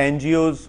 NGOs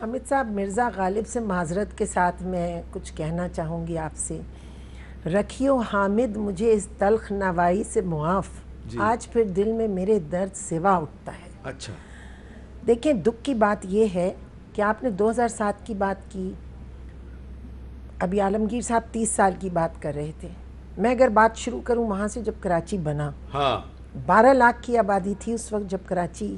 Hamid صاحب، مرزا غالب سے معذرت کے ساتھ میں کچھ کہنا چاہوں گی آپ سے. رکھیو حامد مجھے اس تلخ نوائی سے معاف، آج پھر دل میں میرے درد سوا اٹھتا ہے. اچھا دیکھیں، دکھ کی بات یہ ہے کہ آپ نے 2007 کی بات کی، ابھی عالمگیر صاحب 30 سال کی بات کر رہے تھے. میں اگر بات شروع کروں وہاں سے جب کراچی بنا، 12 لاکھ کی آبادی تھی اس وقت جب کراچی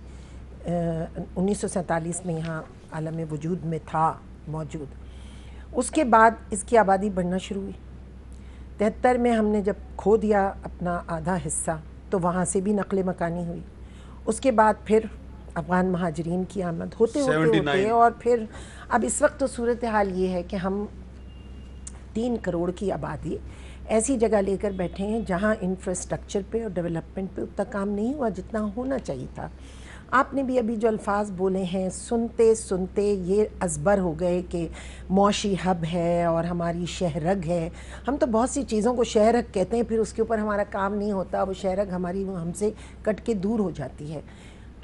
1947 میں یہاں عالم وجود میں تھا موجود. اس کے بعد اس کی آبادی بڑھنا شروع ہوئی. 73 میں ہم نے جب کھو دیا اپنا آدھا حصہ تو وہاں سے بھی نقل مکانی ہوئی. اس کے بعد پھر افغان مہاجرین کی آمد ہوتے ہوتے اور پھر اب اس وقت تو صورتحال یہ ہے کہ ہم 3 کروڑ کی آبادی ایسی جگہ لے کر بیٹھے ہیں جہاں انفراسٹرکچر پہ اور ڈیولپمنٹ پہ اتنا کام نہیں ہوا جتنا ہونا چاہیے تھا. آپ نے بھی ابھی جو الفاظ بولے ہیں سنتے سنتے یہ ازبر ہو گئے کہ معاشی ہب ہے اور ہماری شہرگ ہے. ہم تو بہت سی چیزوں کو شہرگ کہتے ہیں، پھر اس کے اوپر ہمارا کام نہیں ہوتا، وہ شہرگ ہماری ہم سے کٹ کے دور ہو جاتی ہے.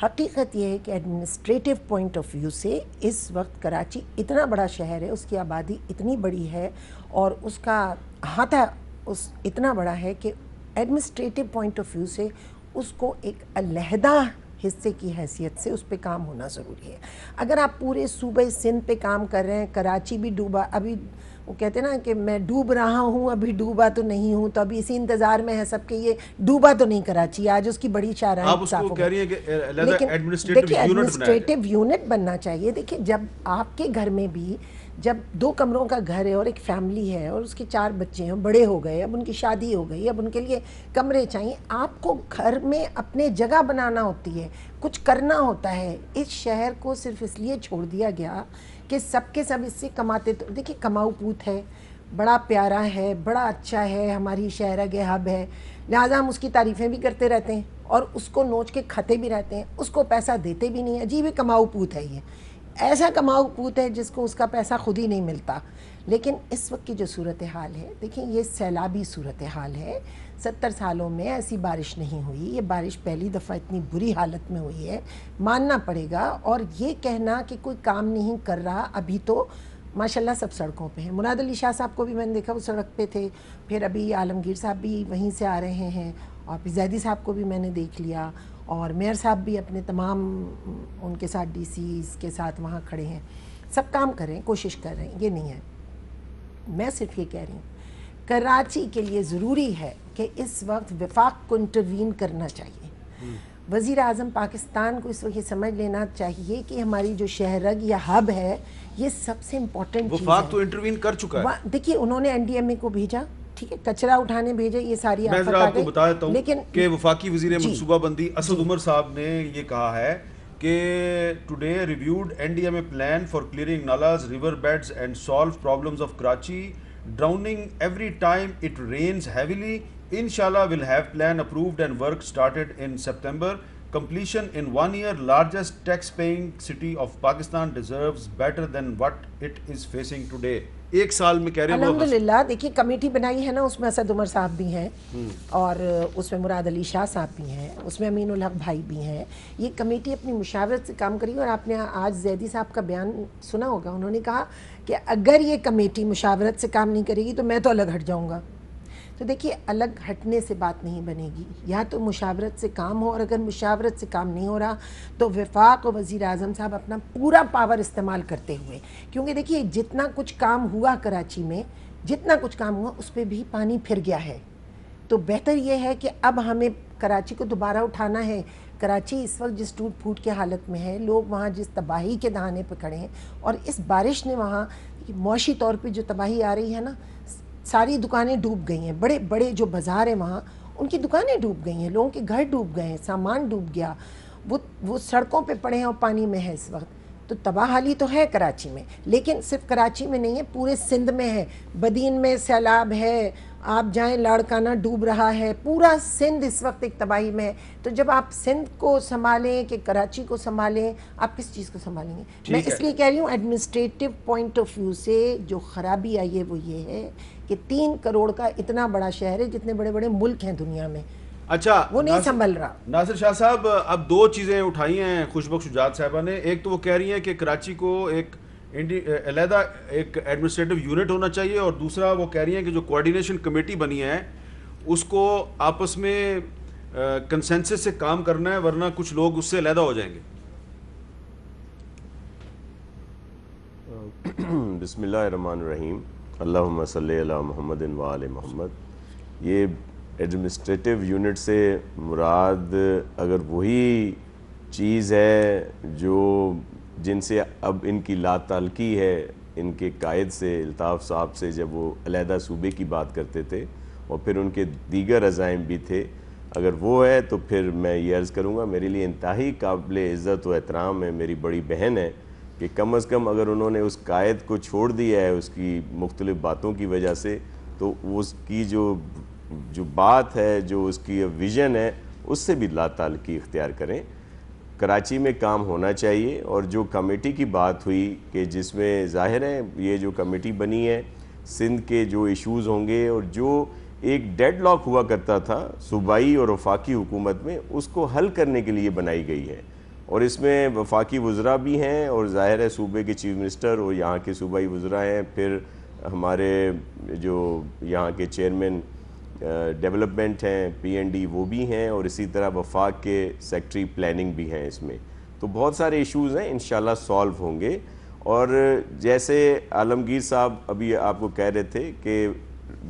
حقیقت یہ ہے کہ ایڈمنسٹریٹو پوائنٹ آف ویو سے اس وقت کراچی اتنا بڑا شہر ہے، اس کی آبادی اتنی بڑی ہے اور اس کا احاطہ اتنا بڑا ہے کہ ایڈمنسٹریٹو پوائنٹ آف ویو سے اس کو ایک علیحدہ حصے کی حیثیت سے اس پہ کام ہونا ضروری ہے. اگر آپ پورے صوبہ سندھ پہ کام کر رہے ہیں، کراچی بھی ڈوبا، ابھی وہ کہتے ہیں نا کہ میں ڈوب رہا ہوں ابھی ڈوبا تو نہیں ہوں، تو ابھی اسی انتظار میں ہے سب کہ یہ ڈوبا تو نہیں کراچی، آج اس کی بڑی شاہراہیں آپ اس کو کہہ رہی ہیں کہ ایڈمنسٹریٹو یونٹ بننا چاہیے. دیکھیں، جب آپ کے گھر میں بھی جب 2 کمروں کا گھر ہے اور ایک فیملی ہے اور اس کے 4 بچے ہیں، بڑے ہو گئے، اب ان کی شادی ہو گئی، اب ان کے لیے کمرے چاہیے، آپ کو گھر میں اپنے جگہ بنانا ہوتی ہے، کچھ کرنا ہوتا ہے. اس شہر کو صرف اس لیے چھوڑ دیا گیا کہ سب کے سب اس سے کماتے. تو دیکھیں، کماؤ پوت ہے، بڑا پیارا ہے، بڑا اچھا ہے، ہماری شہرگ ہب ہے، لہٰذا ہم اس کی تعریفیں بھی کرتے رہتے ہیں اور اس کو نوچ کے کھاتے بھی رہتے ہیں، اس کو پیسہ دیتے بھی نہیں. عجیب کماؤ پوت ہے، یہ ایسا کماؤ پوت ہے جس کو اس کا پیسہ خود ہی نہیں ملتا. لیکن اس وقت کی جو صورتحال ہے، دیکھیں یہ سیلابی صورتحال ہے. 70 سالوں میں ایسی بارش نہیں ہوئی، یہ بارش پہلی دفعہ اتنی بری حالت میں ہوئی ہے، ماننا پڑے گا. اور یہ کہنا کہ کوئی کام نہیں کر رہا، ابھی تو ماشاءاللہ سب سڑکوں پہ ہیں. مراد علی شاہ صاحب کو بھی میں نے دیکھا وہ سڑک پہ تھے، پھر ابھی عالمگیر صاحب بھی وہیں سے آ رہے ہیں، اور پھر زیدی صاحب کو بھی میں نے دیکھ لیا، اور میئر صاحب بھی اپنے تمام ان کے ساتھ ڈی سیز کے ساتھ وہاں کھڑے ہیں. سب کام کر رہے ہیں، کوشش کر رہے ہیں، یہ نہیں ہے. میں صرف یہ کہہ رہی ہوں کراچی کے لیے ضروری ہے کہ اس وقت وفاق کو انٹروین کرنا چاہیے. وزیر اعظم پاکستان کو اس وقت یہ سمجھ لینا چاہیے کہ ہماری جو شہرگ یا ہب ہے یہ سب سے امپورٹنٹ چیز ہے. وفاق تو انٹروین کر چکا ہے. دیکھیے انہوں نے NDMA کو بھیجا، ٹھیک ہے، کچرا اٹھانے بھیجے، یہ ساری میں ذرا آپ کو بتا دیتا ہوں لیکن کہ وفاقی وزیر منصوبہ بندی اسد عمر صاحب نے یہ کہا ہے کہ today reviewed NDMA plan for clearing nullahs, river beds and solve problems of Karachi drowning every time it rains heavily. Inshallah will have plan approved and work started in September. Completion in 1 year. Largest tax-paying city of Pakistan deserves better than what it is facing today. 1 سال میں کہہ رہے ہیں الحمدللہ. دیکھیے committee بنائی ہے نا، اس میں اسد عمر صاحب بھی ہیں اور اس میں مراد علی شاہ صاحب بھی ہیں، اس میں امین الحق بھائی بھی ہیں. یہ کمیٹی اپنی مشاورت سے کام کری. اور آپ نے آج زیدی صاحب کا بیان سنا ہوگا، انہوں نے کہا کہ اگر یہ کمیٹی مشاورت سے کام نہیں کرے گی تو میں تو الگ ہٹ جاؤں گا. تو دیکھیے الگ ہٹنے سے بات نہیں بنے گی، یا تو مشاورت سے کام ہو، اور اگر مشاورت سے کام نہیں ہو رہا تو وفاق و وزیر اعظم صاحب اپنا پورا پاور استعمال کرتے ہوئے، کیونکہ دیکھیے جتنا کچھ کام ہوا کراچی میں، جتنا کچھ کام ہوا اس پہ بھی پانی پھر گیا ہے. تو بہتر یہ ہے کہ اب ہمیں کراچی کو دوبارہ اٹھانا ہے. کراچی اس وقت جس ٹوٹ پھوٹ کے حالت میں ہے، لوگ وہاں جس تباہی کے دہانے پہ کھڑے ہیں، اور اس بارش نے وہاں معاشی طور پہ جو تباہی آ رہی ہے نا، ساری دکانیں ڈوب گئی ہیں، بڑے بڑے جو بازار ہیں وہاں ان کی دکانیں ڈوب گئی ہیں، لوگوں کے گھر ڈوب گئے ہیں، سامان ڈوب گیا، وہ سڑکوں پہ پڑے ہیں اور پانی میں ہے اس وقت. تو تباہ حالی تو ہے کراچی میں، لیکن صرف کراچی میں نہیں ہے، پورے سندھ میں ہے. بدین میں سیلاب ہے، آپ جائیں لاڑکانہ ڈوب رہا ہے، پورا سندھ اس وقت ایک تباہی میں ہے. تو جب آپ سندھ کو سنبھالیں کہ کراچی کو سنبھالیں، آپ کس چیز کو سنبھالیں گے؟ میں اس لیے کہہ رہی ہوں ایڈمنسٹریٹو پوائنٹ آف ویو سے جو خرابی آئی ہے وہ یہ ہے کہ 3 کروڑ کا اتنا بڑا شہر ہے، جتنے بڑے بڑے ملک ہیں دنیا میں، اچھا وہ نہیں سنبھل رہا. ناصر شاہ صاحب اب 2 چیزیں اٹھائی ہیں خوشبخش شجاعت صاحبہ نے. ایک تو وہ کہہ رہی ہیں کہ کراچی کو ایک علیحدہ ایک ایڈمنسٹریٹو یونٹ ہونا چاہیے، اور دوسرا وہ کہہ رہی ہیں کہ جو کوارڈینیشن کمیٹی بنی ہے اس کو آپس میں کنسنسس سے کام کرنا ہے، ورنہ کچھ لوگ اس سے علیحدہ ہو جائیں گے. بسم اللہ الرحمن الرحیم. اللہم صلی علی محمد و آل محمد. یہ ایڈمنسٹریٹو یونٹ سے مراد اگر وہی چیز ہے جو جن سے اب ان کی لا تعلقی ہے ان کے قائد سے الطاف صاحب سے، جب وہ علیحدہ صوبے کی بات کرتے تھے اور پھر ان کے دیگر عزائم بھی تھے، اگر وہ ہے تو پھر میں یہ عرض کروں گا میرے لیے انتہائی قابل عزت و احترام ہے، میری بڑی بہن ہے، کہ کم از کم اگر انہوں نے اس قائد کو چھوڑ دیا ہے اس کی مختلف باتوں کی وجہ سے، تو اس کی جو بات ہے، جو اس کی ویژن ہے، اس سے بھی لا تعلقی اختیار کریں. کراچی میں کام ہونا چاہیے. اور جو کمیٹی کی بات ہوئی کہ جس میں ظاہر ہے یہ جو کمیٹی بنی ہے سندھ کے جو ایشوز ہوں گے، اور جو ایک ڈیڈ لاک ہوا کرتا تھا صوبائی اور وفاقی حکومت میں، اس کو حل کرنے کے لیے بنائی گئی ہے. اور اس میں وفاقی وزراء بھی ہیں، اور ظاہر ہے صوبے کے چیف منسٹر اور یہاں کے صوبائی وزراء ہیں، پھر ہمارے جو یہاں کے چیئرمین ڈیولپمنٹ ہیں PND وہ بھی ہیں، اور اسی طرح وفاق کے سیکٹری پلاننگ بھی ہیں. اس میں تو بہت سارے ایشوز ہیں، انشاءاللہ سالو ہوں گے. اور جیسے عالمگیر صاحب ابھی آپ کو کہہ رہے تھے کہ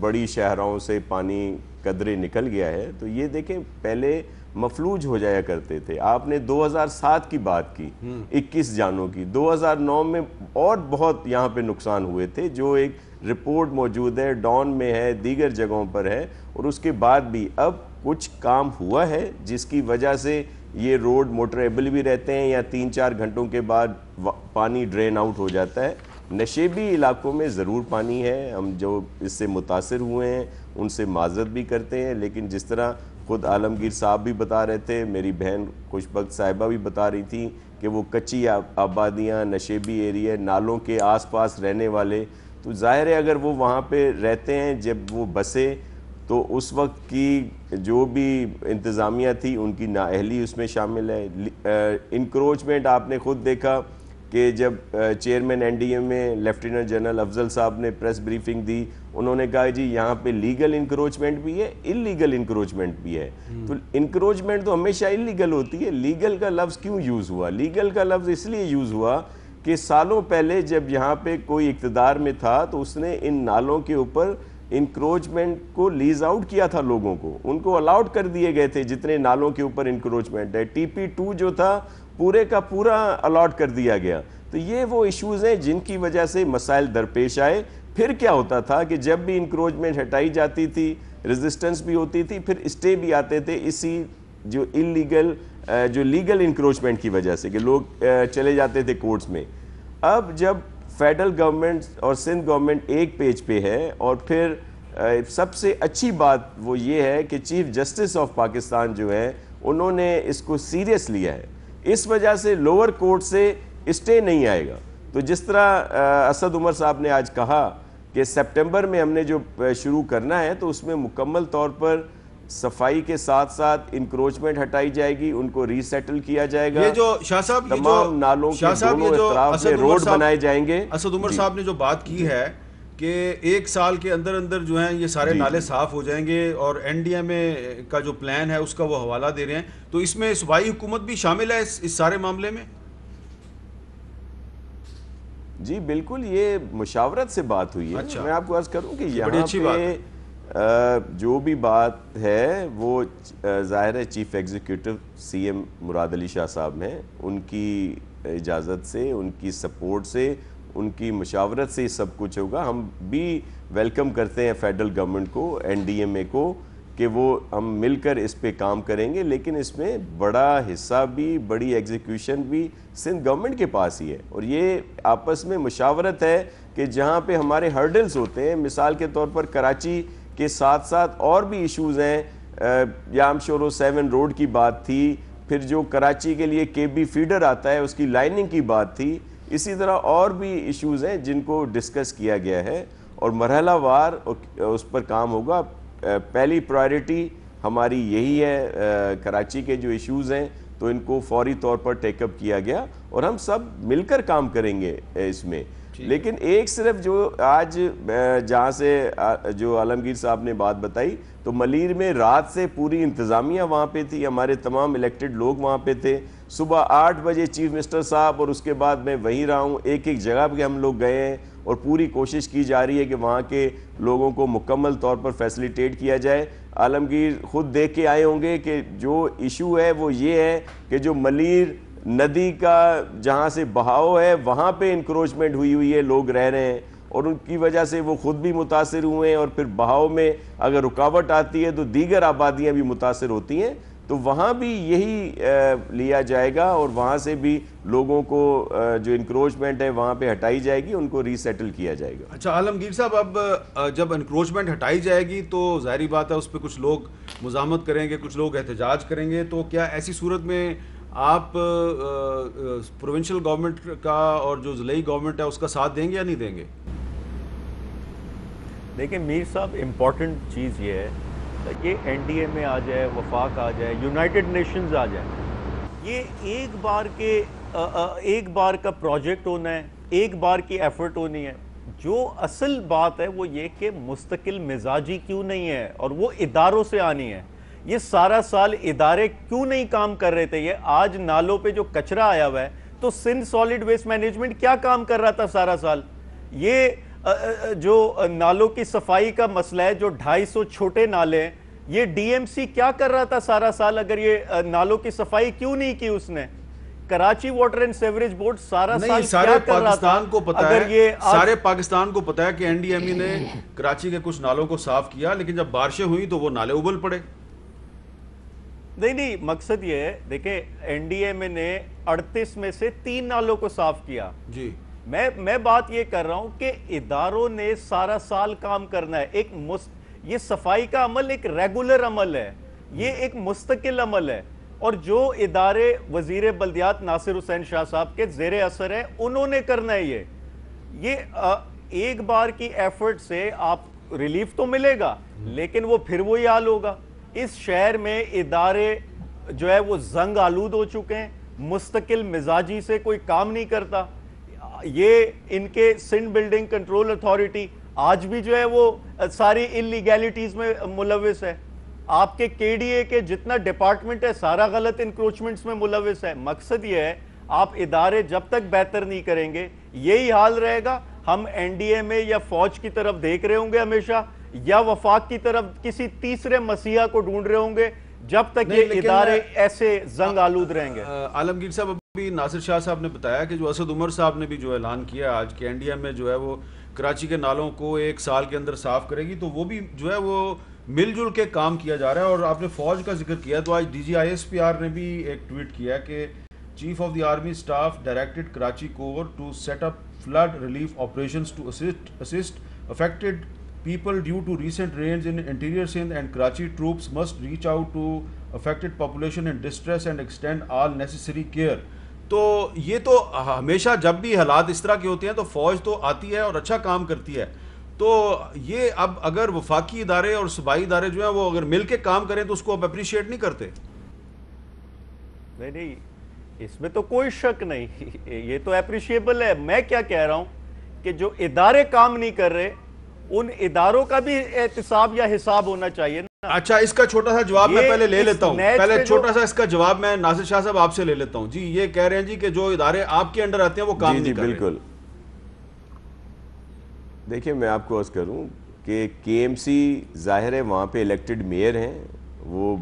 بڑی شاہراہوں سے پانی قدرے نکل گیا ہے، تو یہ دیکھیں پہلے مفلوج ہو جایا کرتے تھے. آپ نے 2007 کی بات کی، 21 جانوں کی. 2009 میں اور بہت یہاں پہ نقصان ہوئے تھے، جو ایک رپورٹ موجود ہے، ڈان میں ہے، دیگر جگہوں پر ہے. اور اس کے بعد بھی اب کچھ کام ہوا ہے جس کی وجہ سے یہ روڈ موٹریبل بھی رہتے ہیں، یا 3-4 گھنٹوں کے بعد پانی ڈرین آؤٹ ہو جاتا ہے. نشیبی علاقوں میں ضرور پانی ہے، ہم جو اس سے متاثر ہوئے ہیں ان سے معذرت بھی کرتے ہیں. لیکن جس طرح خود عالمگیر صاحب بھی بتا رہے تھے، میری بہن خوشبخت صاحبہ بھی بتا رہی تھی کہ وہ کچی آبادیاں، نشیبی ایریا، نالوں کے آس پاس رہنے والے، تو ظاہر ہے اگر وہ وہاں پہ رہتے ہیں، جب وہ بسے تو اس وقت کی جو بھی انتظامیہ تھی ان کی نااہلی اس میں شامل ہے. انکروچمنٹ آپ نے خود دیکھا کہ جب چیئرمین NDA میں لیفٹیننٹ جنرل افضل صاحب نے پریس بریفنگ دی، انہوں نے کہا جی یہاں پہ لیگل انکروچمنٹ بھی ہے، اللیگل انکروچمنٹ بھی ہے. تو انکروچمنٹ تو ہمیشہ اللیگل ہوتی ہے. لیگل کا لفظ کیوں یوز ہوا؟ لیگل کا لفظ اس لیے یوز ہوا کہ سالوں پہلے جب یہاں پہ کوئی اقتدار میں تھا تو اس نے ان نالوں کے اوپر انکروچمنٹ کو لیز آؤٹ کیا تھا، لوگوں کو ان کو الاؤڈ کر دیے گئے تھے جتنے نالوں کے اوپر انکروچمنٹ ہے. TP2 جو تھا پورے کا پورا الاٹ کر دیا گیا. تو یہ وہ ایشوز ہیں جن کی وجہ سے مسائل درپیش آئے. پھر کیا ہوتا تھا کہ جب بھی انکروچمنٹ ہٹائی جاتی تھی، ریزسٹنس بھی ہوتی تھی، پھر اسٹے بھی آتے تھے اسی جو لیگل انکروچمنٹ کی وجہ سے، کہ لوگ چلے جاتے تھے کورٹس میں. اب جب فیڈرل گورنمنٹ اور سندھ گورنمنٹ ایک پیج پہ ہے، اور پھر سب سے اچھی بات وہ یہ ہے کہ چیف جسٹس آف پاکستان جو ہے انہوں نے اس کو سیریس لیا ہے. اس وجہ سے لوور کورٹ سے اسٹے نہیں آئے گا. تو جس طرح اسد عمر صاحب نے آج کہا کہ سپٹمبر میں ہم نے جو شروع کرنا ہے، تو اس میں مکمل طور پر صفائی کے ساتھ ساتھ انکروچمنٹ ہٹائی جائے گی، ان کو ری سیٹل کیا جائے گا. یہ جو شاہ صاحب تمام نالوں کے دونوں اطراف میں روڈ بنائے جائیں گے. اسد عمر صاحب نے جو بات کی ہے کہ 1 سال کے اندر اندر جو ہیں یہ سارے نالے صاف ہو جائیں گے، اور NDMA کا جو پلان ہے اس کا وہ حوالہ دے رہے ہیں، تو اس میں صوبائی حکومت بھی شامل ہے اس سارے معاملے میں؟ جی بالکل، یہ مشاورت سے بات ہوئی ہے. میں آپ کو عرض کروں کہ یہاں پہ جو بھی بات ہے وہ ظاہر ہے چیف ایگزیکٹو CM مراد علی شاہ صاحب ہیں، ان کی اجازت سے، ان کی سپورٹ سے، ان کی مشاورت سے سب کچھ ہوگا. ہم بھی ویلکم کرتے ہیں فیڈرل گورنمنٹ کو، NDMA کو، کہ وہ ہم مل کر اس پہ کام کریں گے. لیکن اس میں بڑا حصہ بھی، بڑی ایگزیکیوشن بھی سندھ گورنمنٹ کے پاس ہی ہے. اور یہ آپس میں مشاورت ہے کہ جہاں پہ ہمارے ہرڈلز ہوتے ہیں، مثال کے طور پر کراچی کے ساتھ ساتھ اور بھی ایشوز ہیں. یام شورو 7 روڈ کی بات تھی، پھر جو کراچی کے لیے KB فیڈر آتا ہے اس کی لائننگ کی بات تھی. اسی طرح اور بھی ایشوز ہیں جن کو ڈسکس کیا گیا ہے، اور مرحلہ وار اس پر کام ہوگا. پہلی پرائرٹی ہماری یہی ہے کراچی کے جو ایشوز ہیں تو ان کو فوری طور پر ٹیک اپ کیا گیا اور ہم سب مل کر کام کریں گے اس میں. لیکن ایک صرف جو آج جہاں سے جو عالمگیر صاحب نے بات بتائی, تو ملیر میں رات سے پوری انتظامیہ وہاں پہ تھی, ہمارے تمام الیکٹڈ لوگ وہاں پہ تھے. صبح 8 بجے چیف منسٹر صاحب اور اس کے بعد میں وہیں رہا ہوں, ایک ایک جگہ پہ ہم لوگ گئے ہیں اور پوری کوشش کی جا رہی ہے کہ وہاں کے لوگوں کو مکمل طور پر فیسلیٹیٹ کیا جائے. عالمگیر خود دیکھ کے آئے ہوں گے کہ جو ایشو ہے وہ یہ ہے کہ جو ملیر ندی کا جہاں سے بہاؤ ہے وہاں پہ انکروچمنٹ ہوئی ہے, لوگ رہ رہے ہیں اور ان کی وجہ سے وہ خود بھی متاثر ہوئے ہیں, اور پھر بہاؤ میں اگر رکاوٹ آتی ہے تو دیگر آبادیاں بھی متاثر ہوتی ہیں. تو وہاں بھی یہی لیا جائے گا اور وہاں سے بھی لوگوں کو جو انکروچمنٹ ہے وہاں پہ ہٹائی جائے گی, ان کو ری سیٹل کیا جائے گا. اچھا عالمگیر صاحب, اب جب انکروچمنٹ ہٹائی جائے گی تو ظاہری بات ہے اس پہ کچھ لوگ مزاحمت کریں گے, کچھ لوگ احتجاج کریں گے, تو کیا ایسی صورت میں آپ پروونشل گورنمنٹ کا اور جو ضلعی گورنمنٹ ہے اس کا ساتھ دیں گے یا نہیں دیں گے؟ دیکھیں میر صاحب, امپورٹنٹ چیز یہ ہے یہ این ڈی اے میں آ جائے, وفاق آ جائے, یونائٹڈ نیشنز آ جائے, یہ ایک بار کا پروجیکٹ ہونا ہے, ایک بار کی ایفرٹ ہونی ہے. جو اصل بات ہے وہ یہ کہ مستقل مزاجی کیوں نہیں ہے اور وہ اداروں سے آنی ہے. یہ سارا سال ادارے کیوں نہیں کام کر رہے تھے؟ یہ آج نالوں پہ جو کچرا آیا ہوا ہے تو سندھ سالڈ ویسٹ مینجمنٹ کیا کام کر رہا تھا سارا سال؟ یہ جو نالوں کی صفائی کا مسئلہ ہے, جو 250 چھوٹے نالے ہیں, یہ ڈی ایم سی کیا کر رہا تھا سارا سال؟ اگر یہ نالوں کی صفائی کیوں نہیں کی اس نے؟ Karachi water and sewerage board سارا سال کیا کر رہا تھا؟ سارے پاکستان کو پتا ہے کہ این ڈی ایم ای نے کراچی کے کچھ نالوں کو صاف کیا, لیکن جب بارشیں ہوئی تو وہ نالے ابل پڑے. نہیں, مقصد یہ ہے, دیکھیں این ڈی ایم ای نے 38 میں سے 3 نالوں کو صاف کیا. جی, میں بات یہ کر رہا ہوں کہ اداروں نے سارا سال کام کرنا ہے. یہ صفائی کا عمل ایک ریگولر عمل ہے, یہ ایک مستقل عمل ہے, اور جو ادارے وزیر بلدیات ناصر حسین شاہ صاحب کے زیر اثر ہیں انہوں نے کرنا ہے. یہ ایک بار کی ایفرٹ سے آپ ریلیف تو ملے گا, لیکن وہ پھر وہی حال ہوگا. اس شہر میں ادارے جو ہے وہ زنگ آلود ہو چکے ہیں, مستقل مزاجی سے کوئی کام نہیں کرتا. یہ ان کے سندھ بلڈنگ کنٹرول اتھارٹی آج بھی جو ہے وہ ساری انلیگیلٹیز میں ملوث ہے. آپ کے کے ڈی اے کے جتنا ڈپارٹمنٹ ہے سارا غلط انکروچمنٹس میں ملوث ہے. مقصد یہ ہے آپ ادارے جب تک بہتر نہیں کریں گے یہی حال رہے گا. ہم این ڈی اے میں یا فوج کی طرف دیکھ رہے ہوں گے ہمیشہ, یا وفاق کی طرف کسی تیسرے مسیحا کو ڈھونڈ رہے ہوں گے, جب تک یہ ادارے ایسے زنگ آلود رہیں گے. عالمگیر صاحب, ابھی ناصر شاہ صاحب نے بتایا کہ جو اسد عمر صاحب نے بھی جو اعلان کیا آج کہ این ڈی ایم میں جو ہے وہ کراچی کے نالوں کو 1 سال کے اندر صاف کرے گی, تو وہ بھی جو ہے وہ مل جل کے کام کیا جا رہا ہے. اور آپ نے فوج کا ذکر کیا تو آج D G I S P R نے بھی ایک ٹویٹ کیا کہ chief of the army staff directed Karachi corps to set up flood relief operations to assist affected people due to recent rains in interior Sindh, and Karachi troops must reach out to affected population in distress and extend all necessary care. تو یہ تو ہمیشہ جب بھی حالات اس طرح کے ہوتے ہیں تو فوج تو آتی ہے اور اچھا کام کرتی ہے. تو یہ اب اگر وفاقی ادارے اور صوبائی ادارے جو ہیں وہ اگر مل کے کام کریں تو اس کو اب اپریشیٹ نہیں کرتے. نہیں, اس میں تو کوئی شک نہیں, یہ تو اپریشیبل ہے. میں کیا کہہ رہا ہوں کہ جو ادارے کام نہیں کر رہے ان اداروں کا بھی احتساب یا حساب ہونا چاہیے نا. اچھا, اس کا چھوٹا سا جواب میں پہلے لے لیتا ہوں, پہلے چھوٹا سا اس کا جواب میں ناصر شاہ صاحب آپ سے لے لیتا ہوں. جی, یہ کہہ رہے ہیں جی کہ جو ادارے آپ کے انڈر آتے ہیں وہ کام نہیں کر رہے. بالکل. دیکھیں میں آپ کو عرض کروں کہ کے ایم سی ظاہر ہے وہاں پہ الیکٹڈ میئر ہیں, وہ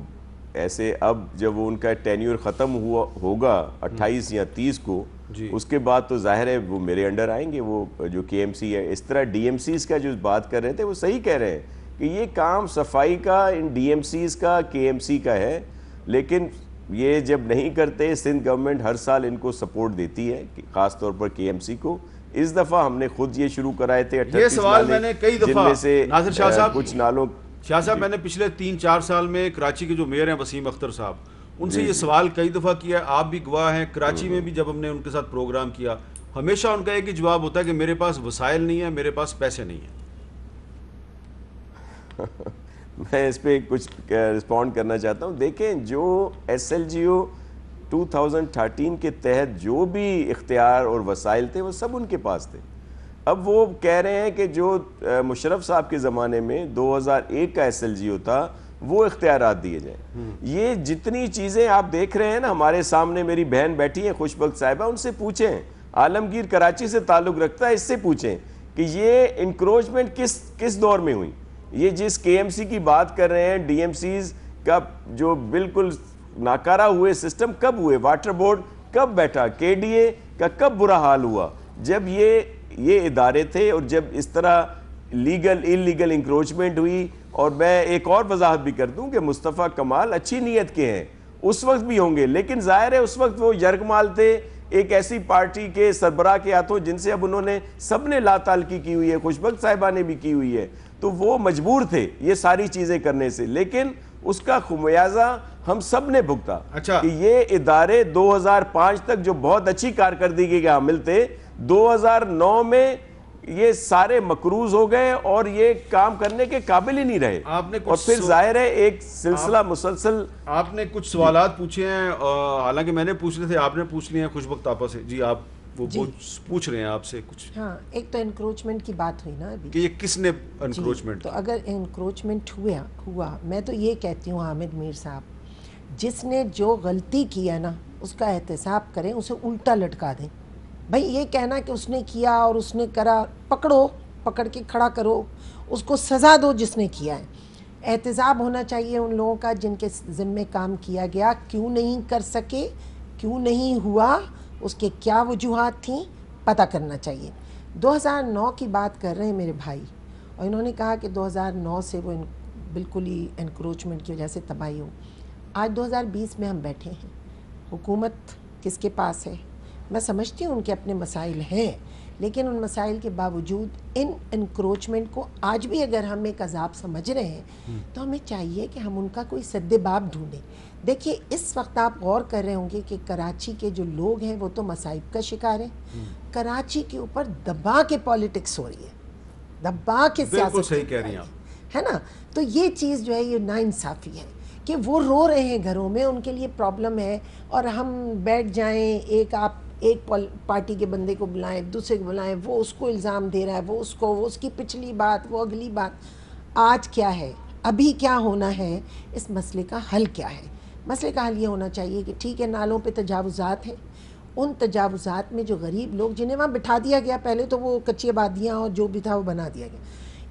ایسے اب جب وہ ان کا ٹینیور ختم ہوگا 28 یا 30 کو, اس کے بعد تو ظاہر ہے وہ میرے انڈر آئیں گے. وہ جو کے ایم سی ہے, اس طرح ڈی ایم سیز کا جو بات کر رہے تھے وہ صحیح کہہ رہے ہیں کہ یہ کام صفائی کا ان ڈی ایم سیز کا کے ایم سی کا ہے, لیکن یہ جب نہیں کرتے سندھ گورنمنٹ ہر سال ان کو سپورٹ دیتی ہے, خاص طور پر کے ایم سی کو. اس دفعہ ہم نے خود یہ شروع کرائے تھے 38 یہ سوال میں نے کئی دفعہ جن میں سے ناصر شاہ صاحب کچھ نالوں شاہ صاحب میں نے پچھلے 3-4 سال میں کراچی کے جو میئر ہیں وسیم اختر صاحب, ان سے یہ سوال کئی دفعہ کیا, آپ بھی گواہ ہیں. کراچی میں بھی جب ہم نے ان کے ساتھ پروگرام کیا ہمیشہ ان کا ایک ہی جواب ہوتا ہے کہ میرے پاس وسائل نہیں ہے, میرے پاس پیسے نہیں ہیں. میں اس پہ کچھ رسپونڈ کرنا چاہتا ہوں. دیکھیں جو ایس ایل جی او 2013 کے تحت جو بھی اختیار اور وسائل تھے وہ سب ان کے پاس تھے. اب وہ کہہ رہے ہیں کہ جو مشرف صاحب کے زمانے میں 2001 کا SLGO تھا وہ اختیارات دیے جائیں. یہ جتنی چیزیں آپ دیکھ رہے ہیں نا, ہمارے سامنے میری بہن بیٹھی ہیں خوشبخت صاحبہ, ان سے پوچھیں, عالمگیر کراچی سے تعلق رکھتا ہے, اس سے پوچھیں کہ یہ انکروچمنٹ کس دور میں ہوئی. یہ جس KMC کی بات کر رہے ہیں, DMCs کا جو بالکل ناکارہ ہوئے سسٹم کب ہوئے, واٹر بورڈ کب بیٹھا, KDA کا کب برا حال ہوا, جب یہ ادارے تھے اور جب اس طرح انلیگل انکروچمنٹ ہوئی. اور میں ایک اور وضاحت بھی کر دوں کہ مصطفیٰ کمال اچھی نیت کے ہیں, اس وقت بھی ہوں گے, لیکن ظاہر ہے اس وقت وہ یرغمال تھے ایک ایسی پارٹی کے سربراہ کے ہاتھوں جن سے اب انہوں نے سب نے لا تعلقی کی ہوئی ہے, خوشبخت صاحبہ نے بھی کی ہوئی ہے, تو وہ مجبور تھے یہ ساری چیزیں کرنے سے, لیکن اس کا خمیازہ ہم سب نے بھگتا. کہ یہ ادارے 2005 تک جو بہت اچھی کارکردگی کے حامل تھے, 2009 میں یہ سارے مقروض ہو گئے اور یہ کام کرنے کے قابل ہی نہیں رہے. اور پھر ظاہر ہے ایک سلسلہ مسلسل. آپ نے کچھ سوالات پوچھے ہیں, حالانکہ میں نے پوچھنے تھے, آپ نے پوچھ لیے ہیں خوشبخت آپا سے. جی آپ وہ پوچھ رہے ہیں آپ سے کچھ. ہاں, ایک تو انکروچمنٹ کی بات ہوئی نا ابھی کہ یہ کس نے انکروچمنٹ. تو اگر انکروچمنٹ ہوا, میں تو یہ کہتی ہوں حامد میر صاحب, جس نے جو غلطی کیا نا اس کا احتساب کریں, اسے الٹا لٹکا دیں. بھائی یہ کہنا کہ اس نے کیا اور اس نے کرا, پکڑ کے کھڑا کرو, اس کو سزا دو جس نے کیا ہے. احتساب ہونا چاہیے ان لوگوں کا جن کے ذمے کام کیا گیا, کیوں نہیں کر سکے, کیوں نہیں ہوا, اس کے کیا وجوہات تھیں, پتہ کرنا چاہیے. 2009 کی بات کر رہے ہیں میرے بھائی, اور انہوں نے کہا کہ 2009 سے وہ بالکل ہی انکروچمنٹ کی وجہ سے تباہی ہو. آج 2020 میں ہم بیٹھے ہیں, حکومت کس کے پاس ہے؟ میں سمجھتی ہوں ان کے اپنے مسائل ہیں, لیکن ان مسائل کے باوجود ان انکروچمنٹ کو آج بھی اگر ہم ایک عذاب سمجھ رہے ہیں تو ہمیں چاہیے کہ ہم ان کا کوئی سد باب ڈھونڈیں. دیکھیے اس وقت آپ غور کر رہے ہوں گے کہ کراچی کے جو لوگ ہیں وہ تو مصائب کا شکار ہیں. کراچی کے اوپر دبا کے پالیٹکس ہو رہی ہے, دبا کے سیاست. بالکل صحیح کہہ رہی ہیں آپ, ہے نا. تو یہ چیز جو ہے یہ ناانصافی ہے کہ وہ رو رہے ہیں گھروں میں, ان کے لیے پرابلم ہے, اور ہم بیٹھ جائیں, ایک پارٹی کے بندے کو بلائیں, دوسرے کو بلائیں, وہ اس کو الزام دے رہا ہے, وہ اس کو, وہ اس کی پچھلی بات, وہ اگلی بات. آج کیا ہے, ابھی کیا ہونا ہے, اس مسئلے کا حل کیا ہے؟ مسئلے کا حل یہ ہونا چاہیے کہ ٹھیک ہے نالوں پہ تجاوزات ہیں, ان تجاوزات میں جو غریب لوگ جنہیں وہاں بٹھا دیا گیا, پہلے تو وہ کچی آبادیاں اور جو بھی تھا وہ بنا دیا گیا,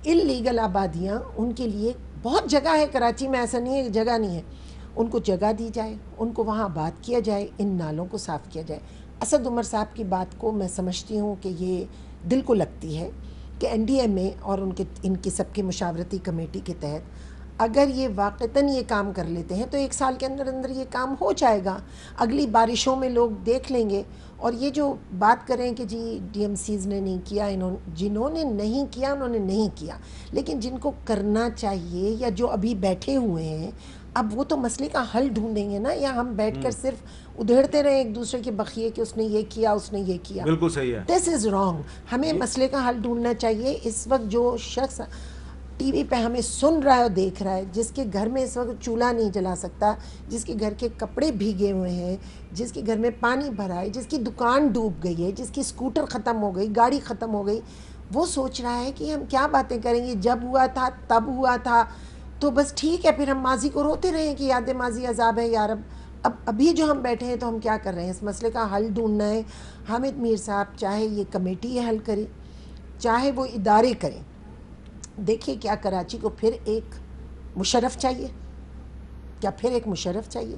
انلیگل آبادیاں, ان کے لیے بہت جگہ ہے کراچی میں, ایسا نہیں ہے کہ جگہ نہیں ہے, ان کو جگہ دی جائے, ان کو وہاں آباد کیا جائے, ان نالوں کو صاف کیا جائے. اسد عمر صاحب کی بات کو میں سمجھتی ہوں کہ یہ دل کو لگتی ہے کہ NDMA اور ان کی سب کی مشاورتی کمیٹی کے تحت اگر یہ واقعتاً یہ کام کر لیتے ہیں تو 1 سال کے اندر یہ کام ہو جائے گا. اگلی بارشوں میں لوگ دیکھ لیں گے. اور یہ جو بات کریں کہ جی DMCs نے نہیں کیا, جنہوں نے نہیں کیا انہوں نے نہیں کیا, لیکن جن کو کرنا چاہیے یا جو ابھی بیٹھے ہوئے ہیں, اب وہ تو مسئلے کا حل ڈھونڈیں گے نا, یا ہم بیٹھ کر صرف ادھیڑتے رہے ایک دوسرے کے بخیے کہ اس نے یہ کیا, اس نے یہ کیا. بالکل صحیح ہے. دس از رانگ. ہمیں مسئلے کا حل ڈھونڈنا چاہیے. اس وقت جو شخص ٹی وی پہ ہمیں سن رہا ہے اور دیکھ رہا ہے, جس کے گھر میں اس وقت چولہا نہیں جلا سکتا, جس کے گھر کے کپڑے بھیگے ہوئے ہیں, جس کے گھر میں پانی بھرا ہے, جس کی دکان ڈوب گئی ہے, جس کی اسکوٹر ختم ہو گئی, گاڑی ختم ہو گئی, وہ سوچ رہا ہے کہ ہم کیا باتیں کریں گے, جب ہوا تھا تب ہوا تھا تو بس ٹھیک ہے, پھر ہم ماضی کو روتے رہیں کہ یاد ماضی عذاب ہے یا رب. ابھی جو ہم بیٹھے ہیں تو ہم کیا کر رہے ہیں, اس مسئلے کا حل ڈھونڈنا ہے. حامد میر صاحب چاہے یہ کمیٹی یہ حل کرے, چاہے وہ ادارے کریں. دیکھیے کیا کراچی کو پھر ایک مشرف چاہیے, کیا پھر ایک مشرف چاہیے؟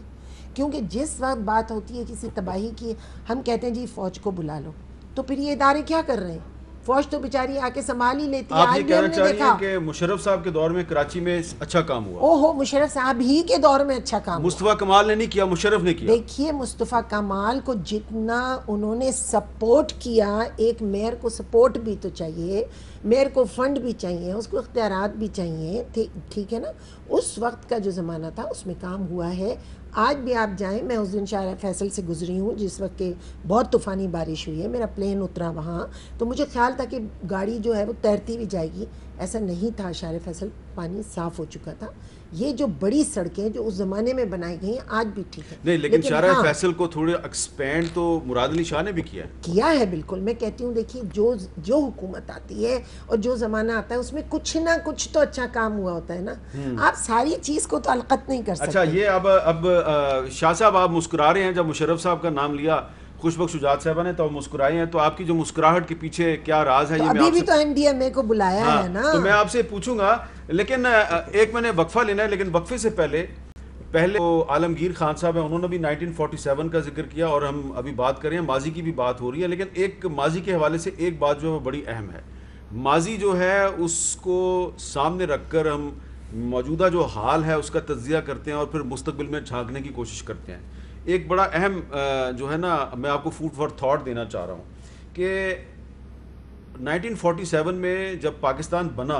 کیونکہ جس وقت بات ہوتی ہے کسی تباہی کی, ہم کہتے ہیں جی فوج کو بلا لو, تو پھر یہ ادارے کیا کر رہے ہیں؟ فوج تو بیچاری آ کے سنبھال ہی لیتی ہے. آپ یہ کہنا چاہ رہی ہیں کہ مشرف صاحب کے دور میں کراچی میں اچھا کام ہوا؟ اوہو, مشرف صاحب ہی کے دور میں اچھا کام ہوا. مصطفیٰ کمال نے نہیں کیا, مشرف نے کیا. دیکھیے مصطفیٰ کمال کو جتنا انہوں نے سپورٹ کیا, ایک میئر کو سپورٹ بھی تو چاہیے, میئر کو فنڈ بھی چاہیے, اس کو اختیارات بھی چاہیے, ٹھیک ہے نا. اس وقت کا جو زمانہ تھا اس میں کام ہوا ہے. آج بھی آپ جائیں, میں اس دن شارع فیصل سے گزری ہوں جس وقت کہ بہت طوفانی بارش ہوئی ہے, میرا پلین اترا وہاں, تو مجھے خیال تھا کہ گاڑی جو ہے وہ تیرتی بھی جائے گی, ایسا نہیں تھا. شارع فیصل پانی صاف ہو چکا تھا. یہ جو بڑی سڑکیں جو اس زمانے میں بنائی گئی ہیں آج بھی ٹھیک ہے. نہیں لیکن شارع فیصل کو تھوڑے ایکسپینڈ تو مراد علی شاہ نے بھی کیا ہے. بالکل میں کہتی ہوں دیکھیے جو حکومت آتی ہے اور جو زمانہ آتا ہے اس میں کچھ نہ کچھ تو اچھا کام ہوا ہوتا ہے نا. آپ ساری چیز کو تو القط نہیں کر سکتے. اچھا یہ اب شاہ صاحب آپ مسکرا رہے ہیں, جب مشرف صاحب کا نام لیا خوش بخش شجاعت صاحبہ نے تو مسکرائے ہیں, تو آپ کی جو مسکراہٹ کے پیچھے کیا راز ہے؟ ابھی بھی تو NDMA کو بلایا ہے نا. تو میں آپ سے پوچھوں گا, لیکن ایک میں نے وقفہ لینا ہے, لیکن وقفے سے پہلے عالمگیر خان صاحب ہیں, انہوں نے بھی 1947 کا ذکر کیا, اور ہم ابھی بات کر رہے ہیں ماضی کی بھی بات ہو رہی ہے, لیکن ایک ماضی کے حوالے سے ایک بات جو ہے بڑی اہم ہے. ماضی جو ہے اس کو سامنے رکھ کر ہم موجودہ جو حال ہے اس کا تجزیہ کرتے ہیں اور پھر مستقبل میں جھانکنے کی کوشش کرتے ہیں. ایک بڑا اہم جو ہے نا, میں آپ کو فوڈ فار تھاٹ دینا چاہ رہا ہوں کہ 1947 میں جب پاکستان بنا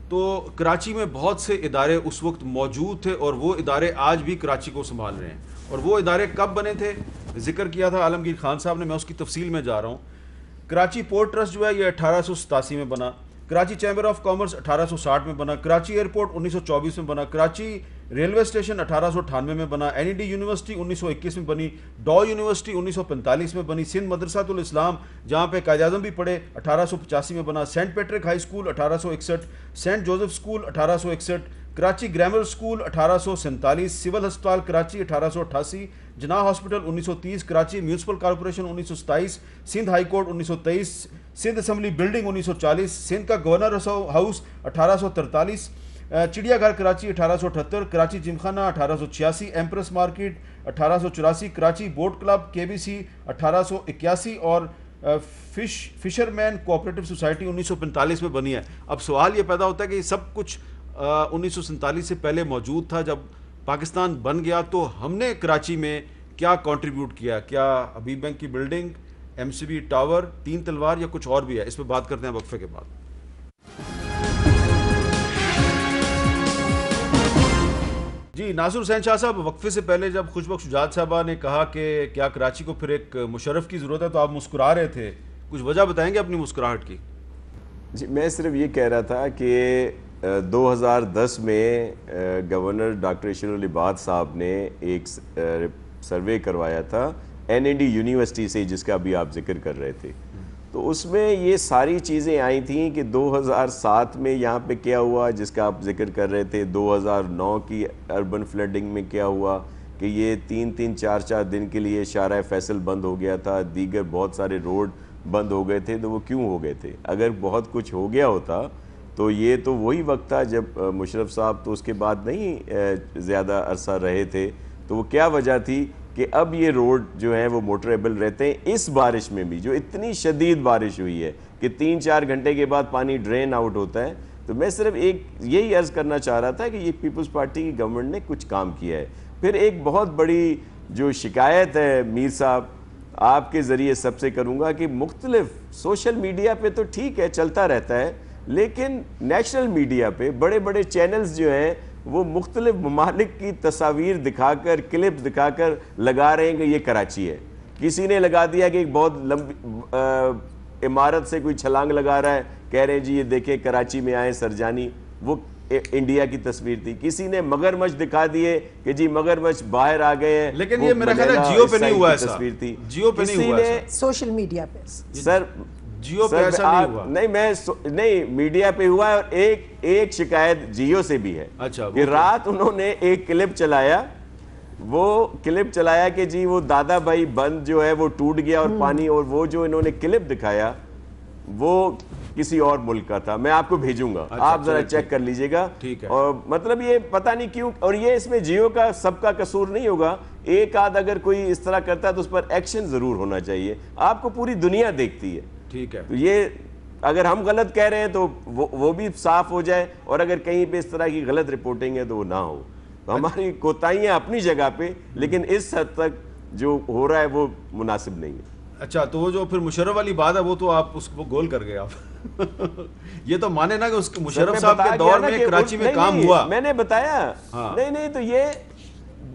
تو کراچی میں بہت سے ادارے اس وقت موجود تھے, اور وہ ادارے آج بھی کراچی کو سنبھال رہے ہیں. اور وہ ادارے کب بنے تھے ذکر کیا تھا عالمگیر خان صاحب نے, میں اس کی تفصیل میں جا رہا ہوں. کراچی پورٹ ٹرسٹ جو ہے یہ 1887 میں بنا, کراچی چیمبر آف کامرس 1860 میں بنا, کراچی ایئرپورٹ 1924 میں بنا, کراچی ریلوے اسٹیشن 1898 میں بنا, NED یونیورسٹی 1921 میں بنی, ڈاؤ یونیورسٹی 1945 میں بنی, سندھ مدرسۃ الاسلام جہاں پہ قائد اعظم بھی پڑھے 1885 میں بنا, Saint Patrick high school 1861, Saint Joseph school 1861, Karachi grammar school 1847, civil ہسپتال Karachi 1888, Jinnah hospital 1930, Karachi municipal corporation 1927, Sindh high court 1923, Sindh assembly building 1940, Sindh کا گورنر ہاؤس 1843, چڑیا گھر Karachi 1878, Karachi Gymkhana 1886, Empress Market 1884, Karachi boat club KBC 1881, اور فشر مین کوآپریٹو سوسائٹی 1945 میں بنی ہے. اب سوال یہ پیدا ہوتا ہے کہ یہ سب کچھ 1947 سے پہلے موجود تھا. جب پاکستان بن گیا تو ہم نے کراچی میں کیا کنٹریبیوٹ کیا؟ کیا حبیب بینک کی بلڈنگ, MCB ٹاور, 3 تلوار, یا کچھ اور بھی ہے؟ اس پہ بات کرتے ہیں وقفے کے بعد. جی ناصر حسین شاہ صاحب, وقفے سے پہلے جب خوش بخش شجاعت صاحبہ نے کہا کہ کیا کراچی کو پھر ایک مشرف کی ضرورت ہے تو آپ مسکرا رہے تھے, کچھ وجہ بتائیں گے اپنی مسکراہٹ کی؟ جی میں صرف یہ کہہ رہا تھا کہ 2010 میں گورنر ڈاکٹر اشر العباد صاحب نے ایک سروے کروایا تھا NED یونیورسٹی سے, جس کا ابھی آپ ذکر کر رہے تھے, تو اس میں یہ ساری چیزیں آئی تھیں کہ 2007 میں یہاں پہ کیا ہوا جس کا آپ ذکر کر رہے تھے, 2009 کی اربن فلڈنگ میں کیا ہوا کہ یہ 3-4 دن کے لیے شارع فیصل بند ہو گیا تھا, دیگر بہت سارے روڈ بند ہو گئے تھے. تو وہ کیوں ہو گئے تھے؟ اگر بہت کچھ ہو گیا ہوتا تو یہ تو وہی وقت تھا جب مشرف صاحب تو اس کے بعد نہیں زیادہ عرصہ رہے تھے, تو وہ کیا وجہ تھی کہ اب یہ روڈ جو ہیں وہ موٹریبل رہتے ہیں. اس بارش میں بھی جو اتنی شدید بارش ہوئی ہے کہ 3-4 گھنٹے کے بعد پانی ڈرین آؤٹ ہوتا ہے, تو میں صرف ایک یہی عرض کرنا چاہ رہا تھا کہ یہ پیپلز پارٹی کی گورنمنٹ نے کچھ کام کیا ہے. پھر ایک بہت بڑی جو شکایت ہے میر صاحب آپ کے ذریعے سب سے کروں گا کہ مختلف سوشل میڈیا پہ تو ٹھیک ہے چلتا رہتا ہے, لیکن نیشنل میڈیا پہ بڑے بڑے چینلز جو ہیں وہ مختلف ممالک کی تصاویر دکھا کر, کلپ دکھا کر لگا رہے ہیں کہ یہ کراچی ہے. کسی نے لگا دیا کہ ایک بہت لمبی عمارت سے کوئی چھلانگ لگا رہا ہے, کہہ رہے ہیں جی یہ دیکھیں کراچی میں آئے سرجانی, وہ انڈیا کی تصویر تھی. کسی نے مگرمچھ دکھا دیے کہ جی مگرمچھ باہر آ گئے ہیں, لیکن یہ میرا خیال ہے جیو پہ نہیں ہوا ایسا, تصویر تھی جیو پہ نہیں ہوا ایسا, سوشل میڈیا پہ. سر جیو پہ ایسا نہیں ہوا. نہیں میڈیا پہ ہوا, اور ایک شکایت جیو سے بھی ہے کہ رات انہوں نے ایک کلپ چلایا, وہ کلپ چلایا کہ جی وہ دادا بھائی بند جو ہے وہ ٹوٹ گیا اور پانی, اور وہ جو انہوں نے کلپ دکھایا وہ کسی اور ملک کا تھا. میں آپ کو بھیجوں گا, آپ ذرا چیک کر لیجئے گا. اور مطلب یہ پتہ نہیں کیوں, اور یہ اس میں جیو کا سب کا قصور نہیں ہوگا, ایک آدھ اگر کوئی اس طرح کرتا ہے تو اس پر ایکشن ضرور ہونا چاہیے. آپ کو پوری دنیا دیکھتی ہے, ٹھیک ہے, تو یہ اگر ہم غلط کہہ رہے ہیں تو وہ بھی صاف ہو جائے, اور اگر کہیں پہ اس طرح کی غلط رپورٹنگ ہے تو وہ نہ ہو. تو ہماری کوتاہیاں اپنی جگہ پہ, لیکن اس حد تک جو ہو رہا ہے وہ مناسب نہیں ہے. اچھا تو وہ جو پھر مشرف والی بات ہے وہ تو آپ اس کو گول کر گئے آپ. یہ تو مانے نا کہ اس مشرف صاحب کے دور میں کراچی میں کام ہوا, میں نے بتایا. نہیں تو یہ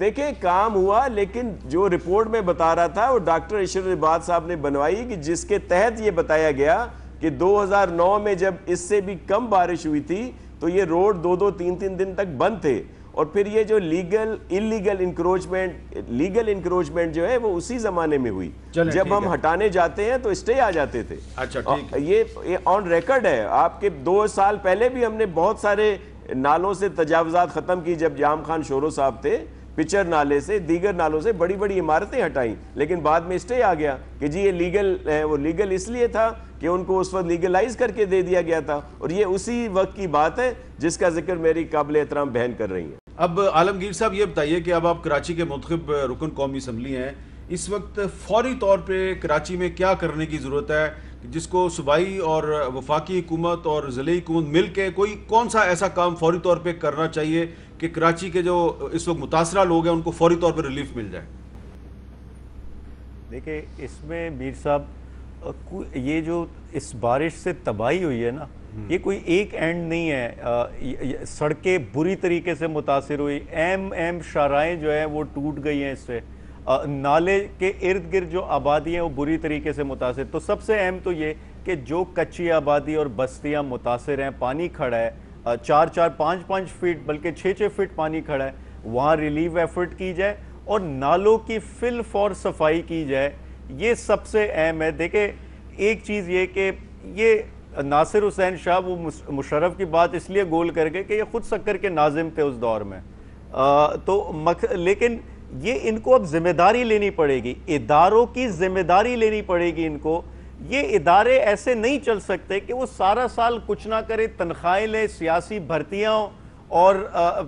دیکھیں کام ہوا, لیکن جو رپورٹ میں بتا رہا تھا وہ ڈاکٹر اشر العباد صاحب نے بنوائی کہ جس کے تحت یہ بتایا گیا کہ 2009 میں جب اس سے بھی کم بارش ہوئی تھی تو یہ روڈ 2-3 دن تک بند تھے. اور پھر یہ جو لیگل انکروچمنٹ جو ہے وہ اسی زمانے میں ہوئی. جب ہم ہٹانے جاتے ہیں تو اسٹے آ جاتے تھے. یہ آن ریکارڈ ہے. آپ کے 2 سال پہلے بھی ہم نے بہت سارے نالوں سے تجاوزات ختم کی. جب جام خان شورو صاحب تھے, پچر نالے سے, دیگر نالوں سے بڑی بڑی عمارتیں ہٹائیں, لیکن بعد میں اسٹے آ گیا کہ جی یہ لیگل ہے. وہ لیگل اس لیے تھا کہ ان کو اس وقت لیگلائز کر کے دے دیا گیا تھا. اور یہ اسی وقت کی بات ہے جس کا ذکر میری قابل احترام بہن کر رہی ہیں. اب عالمگیر صاحب یہ بتائیے کہ اب آپ کراچی کے منتخب رکن قومی اسمبلی ہیں, اس وقت فوری طور پہ کراچی میں کیا کرنے کی ضرورت ہے جس کو صوبائی اور وفاقی حکومت اور ضلعی حکومت مل کے کون سا ایسا کام فوری طور پہ کرنا چاہیے کہ کراچی کے جو اس وقت متاثرہ لوگ ہیں ان کو فوری طور پہ ریلیف مل جائے؟ دیکھیں اس میں میر صاحب یہ جو اس بارش سے تباہی ہوئی ہے نا, یہ کوئی ایک اینڈ نہیں ہے. سڑکیں بری طریقے سے متاثر ہوئی, اہم شاہراہیں جو ہیں وہ ٹوٹ گئی ہیں اس سے, نالے کے ارد گرد جو آبادی ہیں وہ بری طریقے سے متاثر. تو سب سے اہم تو یہ کہ جو کچی آبادی اور بستیاں متاثر ہیں, پانی کھڑا ہے 4-5 فٹ بلکہ 6 فٹ پانی کھڑا ہے, وہاں ریلیف ایفرٹ کی جائے اور نالوں کی فل فور صفائی کی جائے. یہ سب سے اہم ہے. دیکھیں ایک چیز یہ کہ یہ ناصر حسین شاہ وہ مشرف کی بات اس لیے گول کر گئے کہ یہ خود سکر کے ناظم تھے اس دور میں, لیکن یہ ان کو اب ذمہ داری لینی پڑے گی, اداروں کی ذمہ داری لینی پڑے گی ان کو. یہ ادارے ایسے نہیں چل سکتے کہ وہ سارا سال کچھ نہ کرے, تنخواہیں لے, سیاسی بھرتیاں ہوں, اور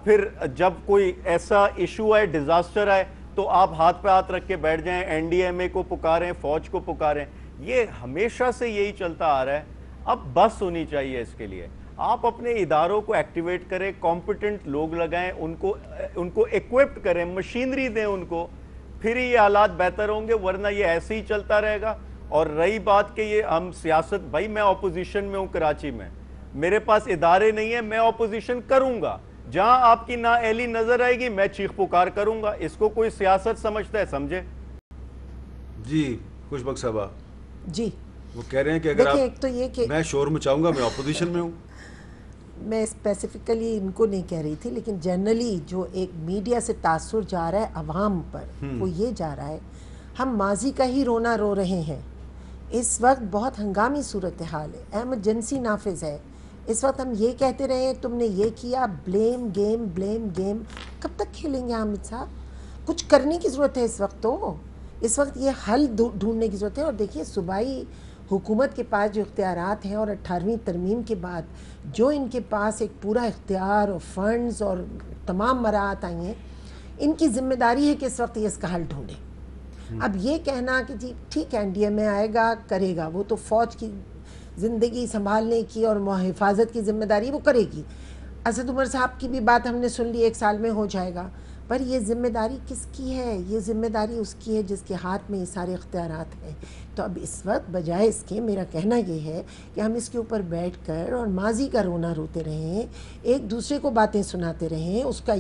پھر جب کوئی ایسا ایشو آئے, ڈیزاسٹر آئے, تو آپ ہاتھ پہ ہاتھ رکھ کے بیٹھ جائیں, این ڈی ایم اے کو پکاریں, فوج کو پکاریں. یہ ہمیشہ سے یہی چلتا آ رہا ہے. اب بس ہونی چاہیے اس کے لیے. آپ اپنے اداروں کو ایکٹیویٹ کریں, کمپیٹنٹ لوگ لگائیں, ان کو ایکوپڈ کریں, مشینری دیں ان کو, پھر یہ حالات بہتر ہوں گے, ورنہ یہ ایسے ہی چلتا رہے گا. اور رہی بات کہ یہ ہم سیاست, بھائی میں اپوزیشن میں ہوں کراچی میں, میرے پاس ادارے نہیں ہیں, میں اپوزیشن کروں گا. جہاں آپ کی نااہلی نظر آئے گی میں چیخ پکار کروں گا. اس کو کوئی سیاست سمجھتا ہے سمجھے. جی خوش بخش صاحبہ جی وہ کہہ رہے ہیں کہ اگر ایک تو یہ کہ میں شور مچاؤں گا, میں اپوزیشن میں ہوں. میں اسپیسیفکلی ان کو نہیں کہہ رہی تھی, لیکن جنرلی جو ایک میڈیا سے تاثر جا رہا ہے عوام پر, وہ یہ جا رہا ہے ہم ماضی کا ہی رونا رو رہے ہیں. اس وقت بہت ہنگامی صورتحال ہے, ایمرجنسی نافذ ہے. اس وقت ہم یہ کہتے رہے تم نے یہ کیا, بلیم گیم. کب تک کھیلیں گے حامد صاحب؟ کچھ کرنے کی ضرورت ہے اس وقت. تو اس وقت یہ حل ڈھونڈنے کی ضرورت ہے. اور دیکھیے صوبائی حکومت کے پاس جو اختیارات ہیں, اور 18ویں ترمیم کے بعد جو ان کے پاس ایک پورا اختیار اور فنڈز اور تمام مراعات آئی ہیں, ان کی ذمہ داری ہے کہ اس وقت یہ اس کا حل ڈھونڈیں. اب یہ کہنا کہ جی ٹھیک ہے این ڈی ایم اے آئے گا کرے گا, وہ تو فوج کی زندگی سنبھالنے کی اور حفاظت کی ذمہ داری وہ کرے گی. اسد عمر صاحب کی بھی بات ہم نے سن لی, 1 سال میں ہو جائے گا. پر یہ ذمہ داری کس کی ہے؟ یہ ذمہ داری اس کی ہے جس کے ہاتھ میں یہ سارے اختیارات ہیں. تو اب اس وقت بجائے اس کے, میرا کہنا یہ ہے کہ ہم اس کے اوپر بیٹھ کر اور ماضی کا رونا روتے رہیں, ایک دوسرے کو باتیں سناتے رہیں, اس کا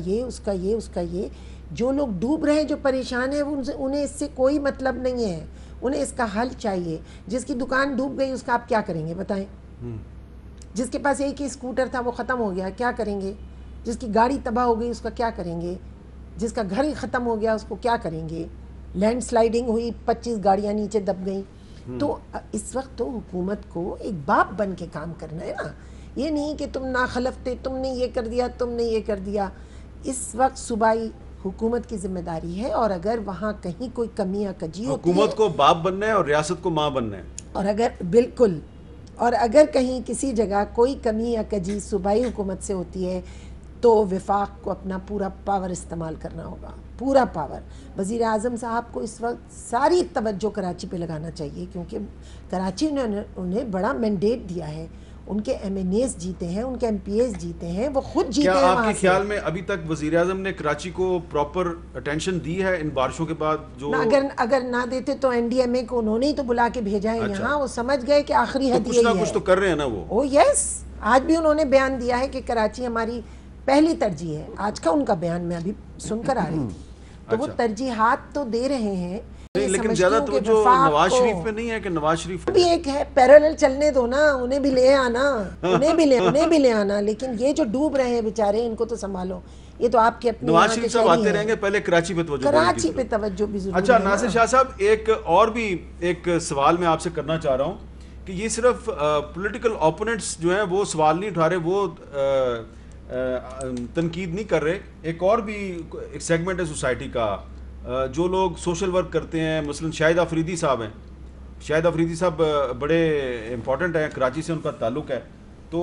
یہ. جو لوگ ڈوب رہے ہیں, جو پریشان ہیں, انہیں اس سے کوئی مطلب نہیں ہے. انہیں اس کا حل چاہیے. جس کی دکان ڈوب گئی اس کا آپ کیا کریں گے بتائیں؟ جس کے پاس ایک ہی اسکوٹر تھا وہ ختم ہو گیا, کیا کریں گے؟ جس کی گاڑی تباہ ہو گئی اس کا کیا کریں گے؟ جس کا گھر ہی ختم ہو گیا اس کو کیا کریں گے؟ لینڈ سلائیڈنگ ہوئی, 25 گاڑیاں نیچے دب گئیں. تو اس وقت تو حکومت کو ایک باپ بن کے کام کرنا ہے نا. یہ نہیں کہ تم ناخلف تھے, تم نے یہ کر دیا, تم نے یہ کر دیا. اس وقت صوبائی حکومت کی ذمہ داری ہے, اور اگر وہاں کہیں کوئی کمی یا کجی ہوتی ہے, حکومت کو باپ بننا ہے اور ریاست کو ماں بننا ہے. اور اگر بالکل, اور اگر کہیں کسی جگہ کوئی کمی یا کجی صوبائی حکومت سے ہوتی ہے تو وفاق کو اپنا پورا پاور استعمال کرنا ہوگا, پورا پاور. وزیر اعظم صاحب کو اس وقت ساری توجہ کراچی پہ لگانا چاہیے, کیونکہ کراچی نے انہیں بڑا مینڈیٹ دیا ہے. ان کے ایم این ایز جیتے ہیں, ان کے ایم پی ایز جیتے ہیں, وہ خود جیتے ہیں. کیا آپ کے خیال میں ابھی تک وزیر اعظم نے کراچی کو پراپر اٹینشن دی ہے ان بارشوں کے بعد؟ جو اگر نہ دیتے تو این ڈی ایم اے کو انہوں نے ہی تو بلا کے بھیجا ہے یہاں. وہ سمجھ گئے کہ آخری حد یہی ہے. کچھ نہ کچھ تو کر رہے ہیں نا وہ. او یس, آج بھی انہوں نے بیان دیا ہے کہ کراچی ہماری پہلی ترجیح ہے. آج کا ان کا بیان میں ابھی سن کر آ رہی تھی. تو وہ ترجیحات تو دے رہے ہیں, لیکن زیادہ تو جو نواز شریف پہ نہیں ہے کہ نواز شریف بھی ایک ہے پیرالل چلنے دو نا, انہیں بھی لے آنا, انہیں بھی لے آنا, لیکن یہ جو ڈوب رہے ہیں بیچارے ان کو تو سنبھالو. یہ تو آپ کے اپنے نواز شریف صاحب آتے رہیں گے, پہلے کراچی پہ توجہ کراچی پہ توجہ بھی ضروری ہے. اچھا ناصر شاہ صاحب, ایک اور بھی ایک سوال میں آپ سے کرنا چاہ رہا ہوں کہ یہ صرف پولیٹیکل اوپوننٹس جو ہیں وہ سوال نہیں اٹھا رہے, وہ تنقید نہیں کر رہے. ایک اور بھی ایک سیگمنٹ ہے سوسائٹی کا جو لوگ سوشل ورک کرتے ہیں, مثلا شاہد افریدی صاحب ہیں. شاہد افریدی صاحب بڑے امپورٹنٹ ہیں, کراچی سے ان کا تعلق ہے. تو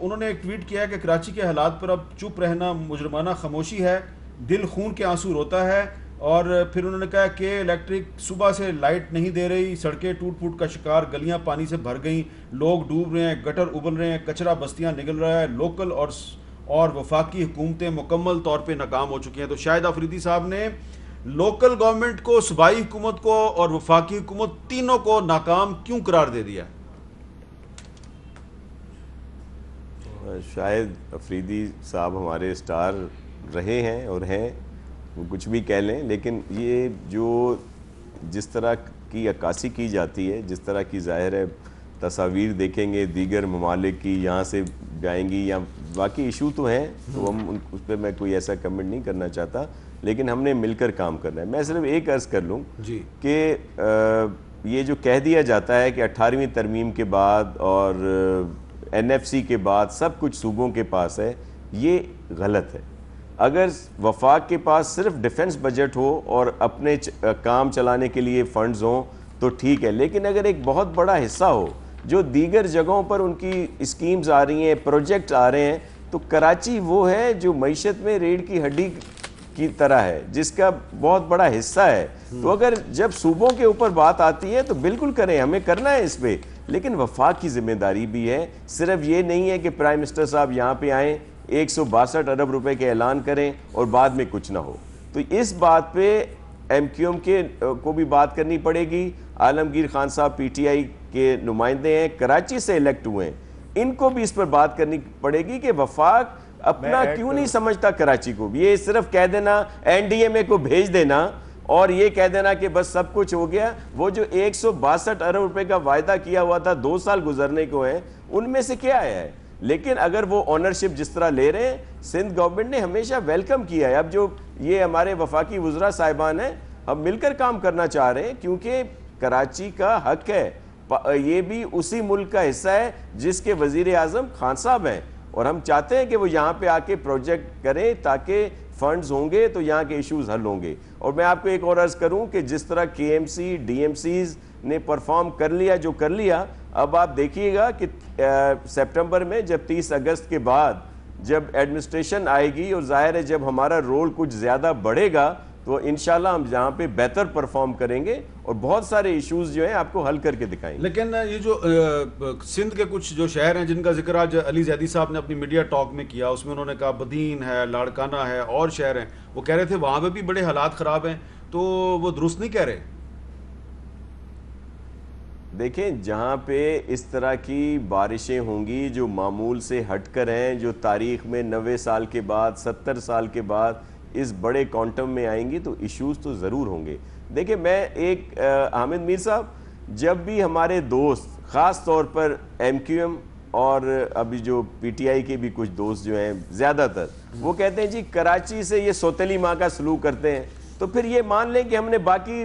انہوں نے ایک ٹویٹ کیا ہے کہ کراچی کے حالات پر اب چپ رہنا مجرمانہ خاموشی ہے, دل خون کے آنسو روتا ہے. اور پھر انہوں نے کہا کہ الیکٹرک صبح سے لائٹ نہیں دے رہی, سڑکیں ٹوٹ پھوٹ کا شکار, گلیاں پانی سے بھر گئیں, لوگ ڈوب رہے ہیں, گٹر ابل رہے ہیں, کچرا بستیاں نگل رہا ہے, لوکل اور وفاقی حکومتیں مکمل طور پہ ناکام ہو چکی ہیں. تو شاہد افریدی صاحب نے لوکل گورنمنٹ کو, صوبائی حکومت کو اور وفاقی حکومت تینوں کو ناکام کیوں قرار دے دیا؟ شاہد افریدی صاحب ہمارے سٹار رہے ہیں اور ہیں, وہ کچھ بھی کہہ لیں, لیکن یہ جو جس طرح کی عکاسی کی جاتی ہے, جس طرح کی ظاہر ہے تصاویر دیکھیں گے دیگر ممالک کی یہاں سے جائیں گی, یا باقی ایشو تو ہیں تو ہم اس پہ میں کوئی ایسا کمنٹ نہیں کرنا چاہتا, لیکن ہم نے مل کر کام کرنا ہے. میں صرف ایک عرض کر لوں کہ یہ جو کہہ دیا جاتا ہے کہ 18ویں ترمیم کے بعد اور NFC کے بعد سب کچھ صوبوں کے پاس ہے, یہ غلط ہے. اگر وفاق کے پاس صرف ڈیفنس بجٹ ہو اور اپنے کام چلانے کے لیے فنڈز ہوں تو ٹھیک ہے, لیکن اگر ایک بہت بڑا حصہ ہو جو دیگر جگہوں پر ان کی اسکیمز آ رہی ہیں, پروجیکٹ آ رہے ہیں, تو کراچی وہ ہے جو معیشت میں ریڑھ کی ہڈی کی طرح ہے, جس کا بہت بڑا حصہ ہے. تو اگر جب صوبوں کے اوپر بات آتی ہے تو بالکل کریں, ہمیں کرنا ہے اس پہ, لیکن وفاق کی ذمہ داری بھی ہے. صرف یہ نہیں ہے کہ پرائم منسٹر صاحب یہاں پہ آئیں 162 ارب روپے کے اعلان کریں اور بعد میں کچھ نہ ہو. تو اس بات پہ MQM کے کو بھی بات کرنی پڑے گی. عالمگیر خان صاحب PTI کے نمائندے ہیں, کراچی سے الیکٹ ہوئے ہیں, ان کو بھی اس پر بات کرنی پڑے گی کہ وفاق اپنا کیوں نہیں سمجھتا کراچی کو. یہ صرف کہہ دینا NDMA کو بھیج دینا اور یہ کہہ دینا کہ بس سب کچھ ہو گیا, وہ جو 162 ارب روپے کا وعدہ کیا ہوا تھا 2 سال گزرنے کو ہیں, ان میں سے کیا آیا ہے؟ لیکن اگر وہ اونرشپ جس طرح لے رہے ہیں, سندھ گورنمنٹ نے ہمیشہ ویلکم کیا ہے. اب جو یہ ہمارے وفاقی وزراء صاحبان ہیں, ہم مل کر کام کرنا چاہ رہے ہیں, کیونکہ کراچی کا حق ہے, یہ بھی اسی ملک کا حصہ ہے جس کے وزیر اعظم خان صاحب ہیں, اور ہم چاہتے ہیں کہ وہ یہاں پہ آ کے پروجیکٹ کریں تاکہ فنڈز ہوں گے تو یہاں کے ایشوز حل ہوں گے. اور میں آپ کو ایک اور عرض کروں کہ جس طرح KMC DMCs نے پرفارم کر لیا جو کر لیا, اب آپ دیکھیے گا کہ سپٹمبر میں جب 30 اگست کے بعد جب ایڈمنسٹریشن آئے گی, اور ظاہر ہے جب ہمارا رول کچھ زیادہ بڑھے گا تو انشاءاللہ ہم جہاں پہ بہتر پرفارم کریں گے اور بہت سارے ایشوز جو ہیں آپ کو حل کر کے دکھائیں گے. لیکن یہ جو سندھ کے کچھ جو شہر ہیں جن کا ذکر آج علی زیدی صاحب نے اپنی میڈیا ٹاک میں کیا, اس میں انہوں نے کہا بدین ہے, لاڑکانہ ہے, اور شہر ہیں, وہ کہہ رہے تھے وہاں پہ بھی بڑے حالات خراب ہیں, تو وہ درست نہیں کہہ رہے. دیکھیں جہاں پہ اس طرح کی بارشیں ہوں گی جو معمول سے ہٹ کر ہیں, جو تاریخ میں 90 سال کے بعد 70 سال کے بعد اس بڑے کوانٹم میں آئیں گی, تو ایشوز تو ضرور ہوں گے. دیکھیں میں ایک حامد میر صاحب, جب بھی ہمارے دوست خاص طور پر MQM اور ابھی جو PTI کے بھی کچھ دوست جو ہیں زیادہ تر, وہ کہتے ہیں جی کراچی سے یہ سوتیلی ماں کا سلوک کرتے ہیں, تو پھر یہ مان لیں کہ ہم نے باقی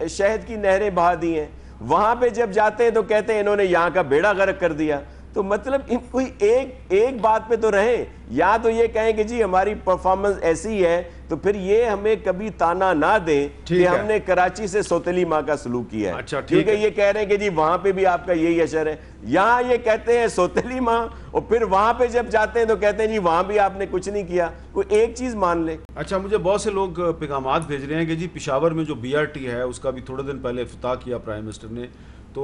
شہد کی نہریں بہا دی ہیں. وہاں پہ جب جاتے ہیں تو کہتے ہیں انہوں نے یہاں کا بیڑا غرق کر دیا. تو مطلب کوئی ایک بات پہ تو رہیں, یا تو یہ کہیں کہ جی ہماری پرفارمنس ایسی ہے, تو پھر یہ ہمیں کبھی تانا نہ دیں کہ ہم نے کراچی سے سوتیلی ماں کا سلوک کیا ہے, کیونکہ یہ کہہ رہے ہیں کہ جی وہاں پہ بھی آپ کا یہی اشر ہے. یہاں یہ کہتے ہیں سوتیلی ماں, اور پھر وہاں پہ جب جاتے ہیں تو کہتے ہیں جی وہاں بھی آپ نے کچھ نہیں کیا. کوئی ایک چیز مان لیں. اچھا, مجھے بہت سے لوگ پیغامات بھیج رہے ہیں کہ جی پشاور میں جو BRT ہے اس کا بھی تھوڑے دن پہلے افتتاح کیا پرائم منسٹر نے, تو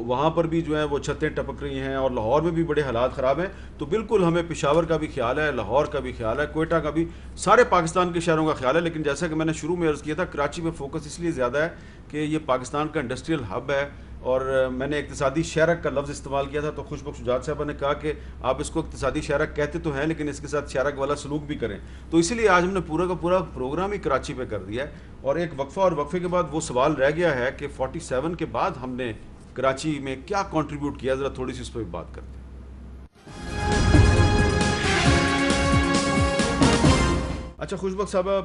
وہاں پر بھی جو ہے وہ چھتیں ٹپک رہی ہیں, اور لاہور میں بھی بڑے حالات خراب ہیں. تو بالکل ہمیں پشاور کا بھی خیال ہے, لاہور کا بھی خیال ہے, کوئٹہ کا بھی, سارے پاکستان کے شہروں کا خیال ہے. لیکن جیسا کہ میں نے شروع میں عرض کیا تھا, کراچی میں فوکس اس لیے زیادہ ہے کہ یہ پاکستان کا انڈسٹریل ہب ہے, اور میں نے اقتصادی شہرک کا لفظ استعمال کیا تھا، تو خوشبخش شجاعت صاحبہ نے کہا کہ آپ اس کو اقتصادی شہرک کہتے تو ہیں لیکن اس کے ساتھ شہرک والا سلوک بھی کریں. تو اسی لیے آج ہم نے پورا کا پورا پروگرام ہی کراچی پہ کر دیا ہے. اور ایک وقفہ، اور وقفے کے بعد وہ سوال رہ گیا ہے کہ 47 کے بعد ہم نے کراچی میں کیا کنٹریبیوٹ کیا، ذرا تھوڑی سی اس پہ بھی بات کرتے ہیں. اچھا خوشبخش صاحبہ،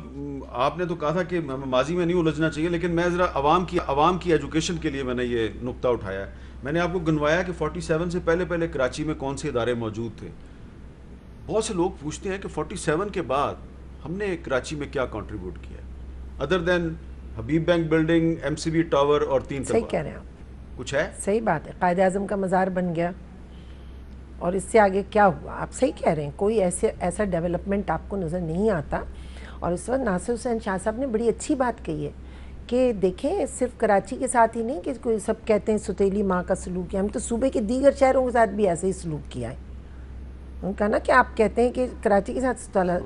آپ نے تو کہا تھا کہ ماضی میں نہیں الجھنا چاہیے، لیکن میں ذرا عوام کی ایجوکیشن کے لیے میں نے یہ نقطہ اٹھایا ہے. میں نے آپ کو گنوایا کہ 47 سے پہلے کراچی میں کون سے ادارے موجود تھے. بہت سے لوگ پوچھتے ہیں کہ 47 کے بعد ہم نے کراچی میں کیا کنٹریبیوٹ کیا ہے ادر دین حبیب بینک بلڈنگ، MCB ٹاور اور 3 صحیح کہہ رہے ہیں آپ، کچھ ہے؟ صحیح بات ہے. قائد اعظم کا مزار بن گیا، اور اس سے آگے کیا ہوا؟ آپ صحیح کہہ رہے ہیں، کوئی ایسا ڈیولپمنٹ آپ کو نظر نہیں آتا. اور اس وقت ناصر حسین شاہ صاحب نے بڑی اچھی بات کہی ہے کہ دیکھیں صرف کراچی کے ساتھ ہی نہیں کہ کوئی سب کہتے ہیں ستیلی ماں کا سلوک کیا، ہم تو صوبے کے دیگر شہروں کے ساتھ بھی ایسے ہی سلوک کیا ہے. ان کا نا کہ آپ کہتے ہیں کہ کراچی کے ساتھ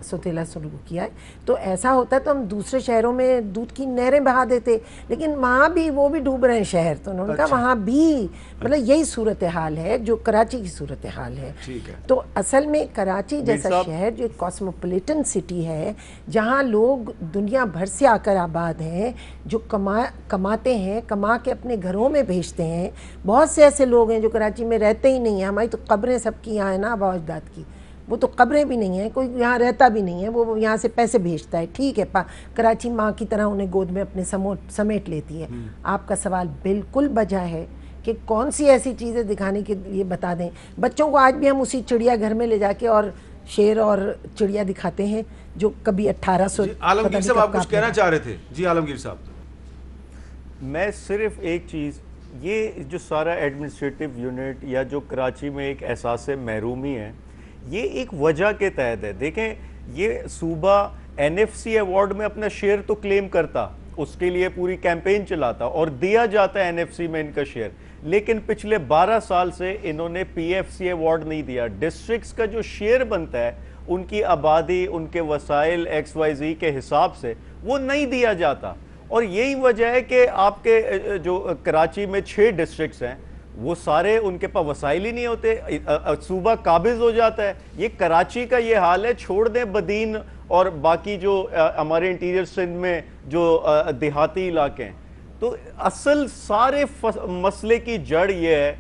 ستیلا سلوک کیا ہے، تو ایسا ہوتا ہے تو ہم دوسرے شہروں میں دودھ کی نہریں بہا دیتے، لیکن وہاں بھی وہ بھی ڈوب رہے ہیں شہر. تو انہوں نے کہا وہاں بھی مطلب یہی صورتحال ہے جو کراچی کی صورتحال ہے. تو اصل میں کراچی جیسا شہر جو ایک کاسموپولیٹن سٹی ہے، جہاں لوگ دنیا بھر سے آ کر آباد ہیں، جو کماتے ہیں، کما کے اپنے گھروں میں بھیجتے ہیں. بہت سے ایسے لوگ ہیں جو کراچی میں رہتے ہی نہیں ہیں. ہماری تو قبریں سب کی یہاں ہیں نا آبا اجداد کی، وہ تو قبریں بھی نہیں ہیں، کوئی یہاں رہتا بھی نہیں ہے، وہ یہاں سے پیسے بھیجتا ہے. ٹھیک ہے، کراچی ماں کی طرح انہیں گود میں اپنے سمیٹ لیتی ہے. آپ کا سوال بالکل بجا ہے کہ کون سی ایسی چیزیں دکھانے کے لیے بتا دیں. بچوں کو آج بھی ہم اسی چڑیا گھر میں لے جا کے اور شیر اور چڑیا دکھاتے ہیں جو کبھی 1800. عالمگیر صاحب آپ کچھ کہنا چاہ رہے تھے؟ جی عالمگیر صاحب. میں صرف ایک چیز، یہ جو سارا ایڈمنسٹریٹو یونٹ یا جو کراچی میں ایک احساس محرومی ہے، یہ ایک وجہ کے تحت ہے. دیکھیں یہ صوبہ NFC ایوارڈ میں اپنا شیئر تو کلیم کرتا، اس کے لیے پوری کیمپین چلاتا اور دیا جاتا ہے NFC میں ان کا شیئر، لیکن پچھلے 12 سال سے انہوں نے PFC ایوارڈ نہیں دیا. ڈسٹرکٹس کا جو شیئر بنتا ہے ان کی آبادی، ان کے وسائل XYZ کے حساب سے وہ نہیں دیا جاتا. اور یہی وجہ ہے کہ آپ کے جو کراچی میں 6 ڈسٹرکٹس ہیں وہ سارے ان کے پاس وسائل ہی نہیں ہوتے، صوبہ قابض ہو جاتا ہے. یہ کراچی کا یہ حال ہے. چھوڑ دیں بدین اور باقی جو ہمارے انٹیریئر سندھ میں جو دیہاتی علاقے ہیں، تو اصل سارے مسئلے کی جڑ یہ ہے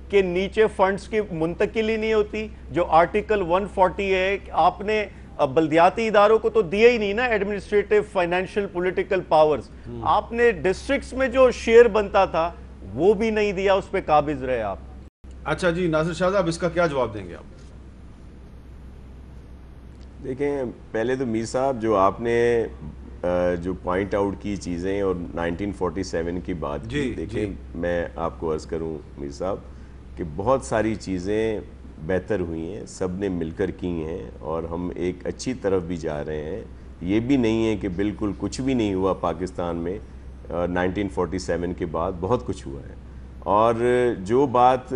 کہ نیچے فنڈز کی منتقلی نہیں ہوتی. جو آرٹیکل 140 ہے، آپ نے بلدیاتی اداروں کو تو دیا ہی نہیں نا ایڈمنسٹریٹو، فائنینشیل، پولیٹیکل پاورز. آپ نے ڈسٹرکٹس میں جو شیئر بنتا تھا وہ بھی نہیں دیا، اس پہ قابض رہے آپ. اچھا جی ناصر شاہ صاحب، اس کا کیا جواب دیں گے آپ؟ دیکھیں پہلے تو میر صاحب جو آپ نے جو پوائنٹ آؤٹ کی چیزیں اور 1947 کی بات کی، دیکھیں میں آپ کو عرض کروں میر صاحب کہ بہت ساری چیزیں بہتر ہوئی ہیں، سب نے مل کر کی ہیں اور ہم ایک اچھی طرف بھی جا رہے ہیں. یہ بھی نہیں ہے کہ بالکل کچھ بھی نہیں ہوا پاکستان میں. 1947 کے بعد بہت کچھ ہوا ہے. اور جو بات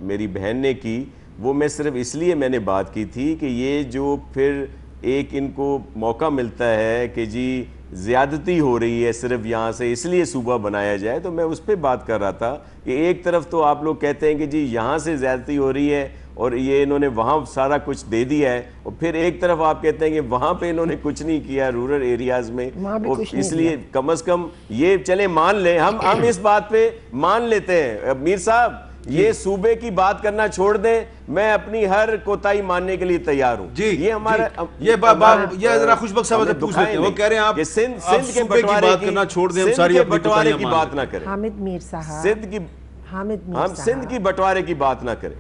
میری بہن نے کی وہ میں صرف اس لیے میں نے بات کی تھی کہ یہ جو پھر ایک ان کو موقع ملتا ہے کہ جی زیادتی ہو رہی ہے صرف یہاں سے اس لیے صوبہ بنایا جائے، تو میں اس پہ بات کر رہا تھا کہ ایک طرف تو آپ لوگ کہتے ہیں کہ جی یہاں سے زیادتی ہو رہی ہے اور یہ انہوں نے وہاں سارا کچھ دے دیا ہے، اور پھر ایک طرف آپ کہتے ہیں کہ وہاں پہ انہوں نے کچھ نہیں کیا رورل ایریاز میں. اس لیے کم از کم یہ چلے مان لیں، ہم اس بات پہ مان لیتے ہیں. میر صاحب یہ صوبے کی بات کرنا چھوڑ دیں، میں اپنی ہر کوتاہی ماننے کے لیے تیار ہوں. جی یہ ہمارا یہ ذرا خوشبخش صاحب سے پوچھ لیتے ہیں، وہ کہہ رہے ہیں آپ سندھ کے بٹوارے کی بات نہ کریں. حامد میر صاحب، ہم سندھ کی بٹوارے کی بات نہ کریں.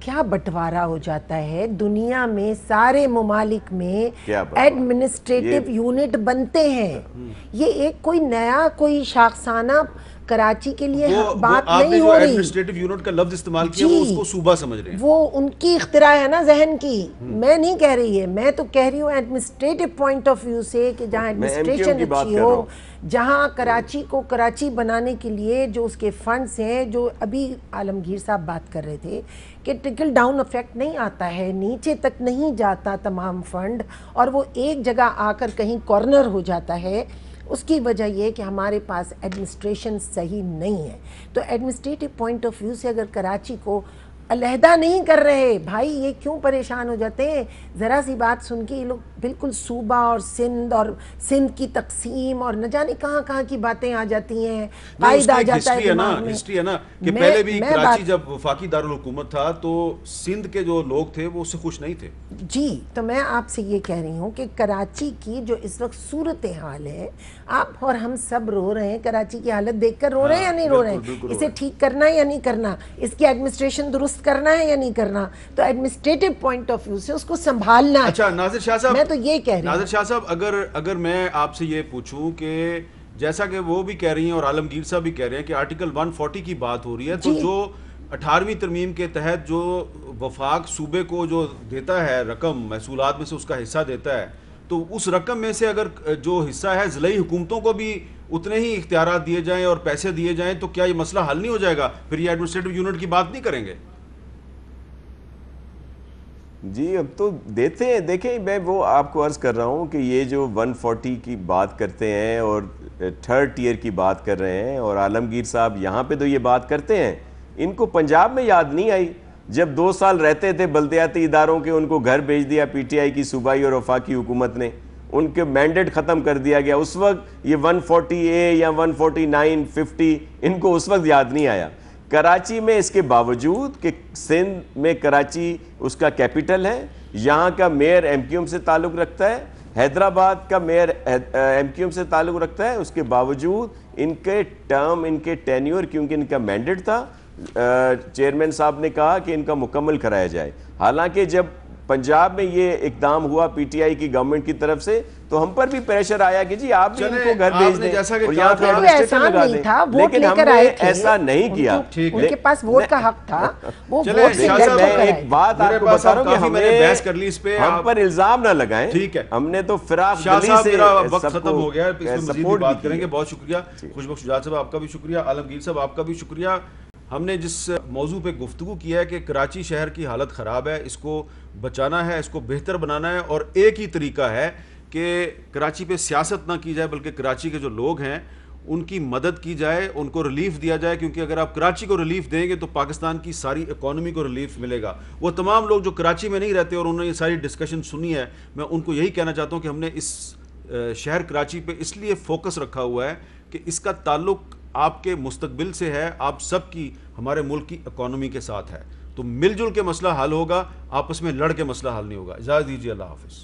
کیا بٹوارہ ہو جاتا ہے دنیا میں؟ سارے ممالک میں ایڈمنسٹریٹو یونٹ بنتے ہیں. یہ ایک کوئی نیا کوئی شاخسانہ کراچی کے لیے بات نہیں ہو رہی. ایڈمنسٹریٹو یونٹ کا لفظ استعمال کیا وہ اس کو صوبہ سمجھ رہے ہیں. وہ ان کی اختراع ہے نا ذہن کی، میں نہیں کہہ رہی ہے. میں تو کہہ رہی ہوں ایڈمنسٹریٹو پوائنٹ آف ویو سے کہ جہاں ایڈمنسٹریشن اچھی ہو، جہاں کراچی کو کراچی بنانے کے لیے جو اس کے فنڈز ہیں، جو ابھی عالمگیر صاحب بات کر رہے تھے کہ ٹرکل ڈاؤن افیکٹ نہیں آتا ہے، نیچے تک نہیں جاتا تمام فنڈ، اور وہ ایک جگہ آ کر کہیں کارنر ہو جاتا ہے. اس کی وجہ یہ کہ ہمارے پاس ایڈمنسٹریشن صحیح نہیں ہے. تو ایڈمنسٹریٹو پوائنٹ آف ویو سے اگر کراچی کو علیحدہ نہیں کر رہے بھائی، یہ کیوں پریشان ہو جاتے ہیں؟ ذرا سی بات سن کے یہ لوگ بالکل صوبہ اور سندھ کی تقسیم اور نہ جانے کہاں کہاں کی باتیں آ جاتی ہیں، قائد آ جاتا ہے دماغ میں. ہسٹری ہے نا کہ پہلے بھی کراچی جب وفاقی دارالحکومت تھا تو سندھ کے جو لوگ تھے وہ اس سے خوش نہیں تھے. جی تو میں آپ سے یہ کہہ رہی ہوں کہ کراچی کی جو اس وقت صورتحال ہے، آپ اور ہم سب رو رہے ہیں، کراچی کی حالت دیکھ کر رو رہے ہیں یا نہیں رو رہے ہیں؟ اسے ٹھیک کرنا ہے یا نہیں کرنا؟ اس کی ایڈمنسٹریشن درست کرنا ہے یا نہیں کرنا؟ تو ایڈمنسٹریٹو پوائنٹ آف ویو سے اس کو سنبھالنا ہے. اچھا ناظر شاہ صاحب، میں تو یہ کہہ رہی ہوں، ناظر شاہ صاحب اگر میں آپ سے یہ پوچھوں کہ جیسا کہ وہ بھی کہہ رہی ہیں اور عالمگیر صاحب بھی کہہ رہے ہیں کہ آرٹیکل 140 کی بات ہو رہی ہے، تو جو 18ویں ترمیم کے تحت جو وفاق صوبے کو جو دیتا ہے رقم، محصولات میں سے اس کا حصہ دیتا ہے، تو اس رقم میں سے اگر جو حصہ ہے ضلعی حکومتوں کو بھی اتنے ہی اختیارات دیے جائیں اور پیسے دیے جائیں تو کیا یہ مسئلہ حل نہیں ہو جائے گا؟ پھر یہ ایڈمنسٹریٹو یونٹ کی بات نہیں کریں گے؟ جی اب تو دیتے ہیں. دیکھیں میں وہ آپ کو عرض کر رہا ہوں کہ یہ جو 140 کی بات کرتے ہیں اور تھرڈ ٹیئر کی بات کر رہے ہیں، اور عالمگیر صاحب یہاں پہ تو یہ بات کرتے ہیں، ان کو پنجاب میں یاد نہیں آئی جب 2 سال رہتے تھے بلدیاتی اداروں کے، ان کو گھر بھیج دیا پی ٹی آئی کی صوبائی اور وفاقی حکومت نے، ان کے مینڈیٹ ختم کر دیا گیا. اس وقت یہ 140A یا 149 50 ان کو اس وقت یاد نہیں آیا. کراچی میں اس کے باوجود کہ سندھ میں کراچی اس کا کیپٹل ہے، یہاں کا میئر ایم کیو ایم سے تعلق رکھتا ہے، حیدرآباد کا میئر ایم کیو ایم سے تعلق رکھتا ہے، اس کے باوجود ان کے ٹرم، ان کے ٹینیور، کیونکہ ان کا مینڈیٹ تھا، چیئرمین صاحب نے کہا کہ ان کا مکمل کرایا جائے. حالانکہ جب پنجاب میں یہ اقدام ہوا پی ٹی آئی کی گورنمنٹ کی طرف سے تو ہم پر بھی پریشر آیا کہ جی آپ بھی ان کو گھر بھیج دیں اور یہاں پہ ایڈمنسٹریٹر لگا دیں، لیکن ہم نے ایسا نہیں کیا. ان کے پاس ووٹ کا حق تھا، وہ چلے ووٹ سے میں ایک بات آپ کو بتا رہا ہوں کہ ہم پر الزام نہ لگائیں. ٹھیک ہے، ہم نے تو فراق شاہ دلی صاحب سے میرا وقت ختم ہو گیا ہے، اس میں مزید بھی بات کریں گے. بہت شکریہ خوشبخش شجاعت صاحب، آپ کا بھی شکریہ. عالمگیر صاحب آپ کا بھی شکریہ. ہم نے جس موضوع پہ گفتگو کیا ہے کہ کراچی شہر کی حالت خراب ہے، اس کو بچانا ہے، اس کو بہتر بنانا ہے، اور ایک ہی طریقہ ہے کہ کراچی پہ سیاست نہ کی جائے بلکہ کراچی کے جو لوگ ہیں ان کی مدد کی جائے، ان کو ریلیف دیا جائے، کیونکہ اگر آپ کراچی کو ریلیف دیں گے تو پاکستان کی ساری اکانومی کو ریلیف ملے گا. وہ تمام لوگ جو کراچی میں نہیں رہتے اور انہوں نے یہ ساری ڈسکشن سنی ہے، میں ان کو یہی کہنا چاہتا ہوں کہ ہم نے اس شہر کراچی پہ اس لیے فوکس رکھا ہوا ہے کہ اس کا تعلق آپ کے مستقبل سے ہے، آپ سب کی، ہمارے ملک کی اکانومی کے ساتھ ہے. تو مل جل کے مسئلہ حل ہوگا، آپس میں لڑ کے مسئلہ حل نہیں ہوگا. اجازت دیجیے، اللہ حافظ.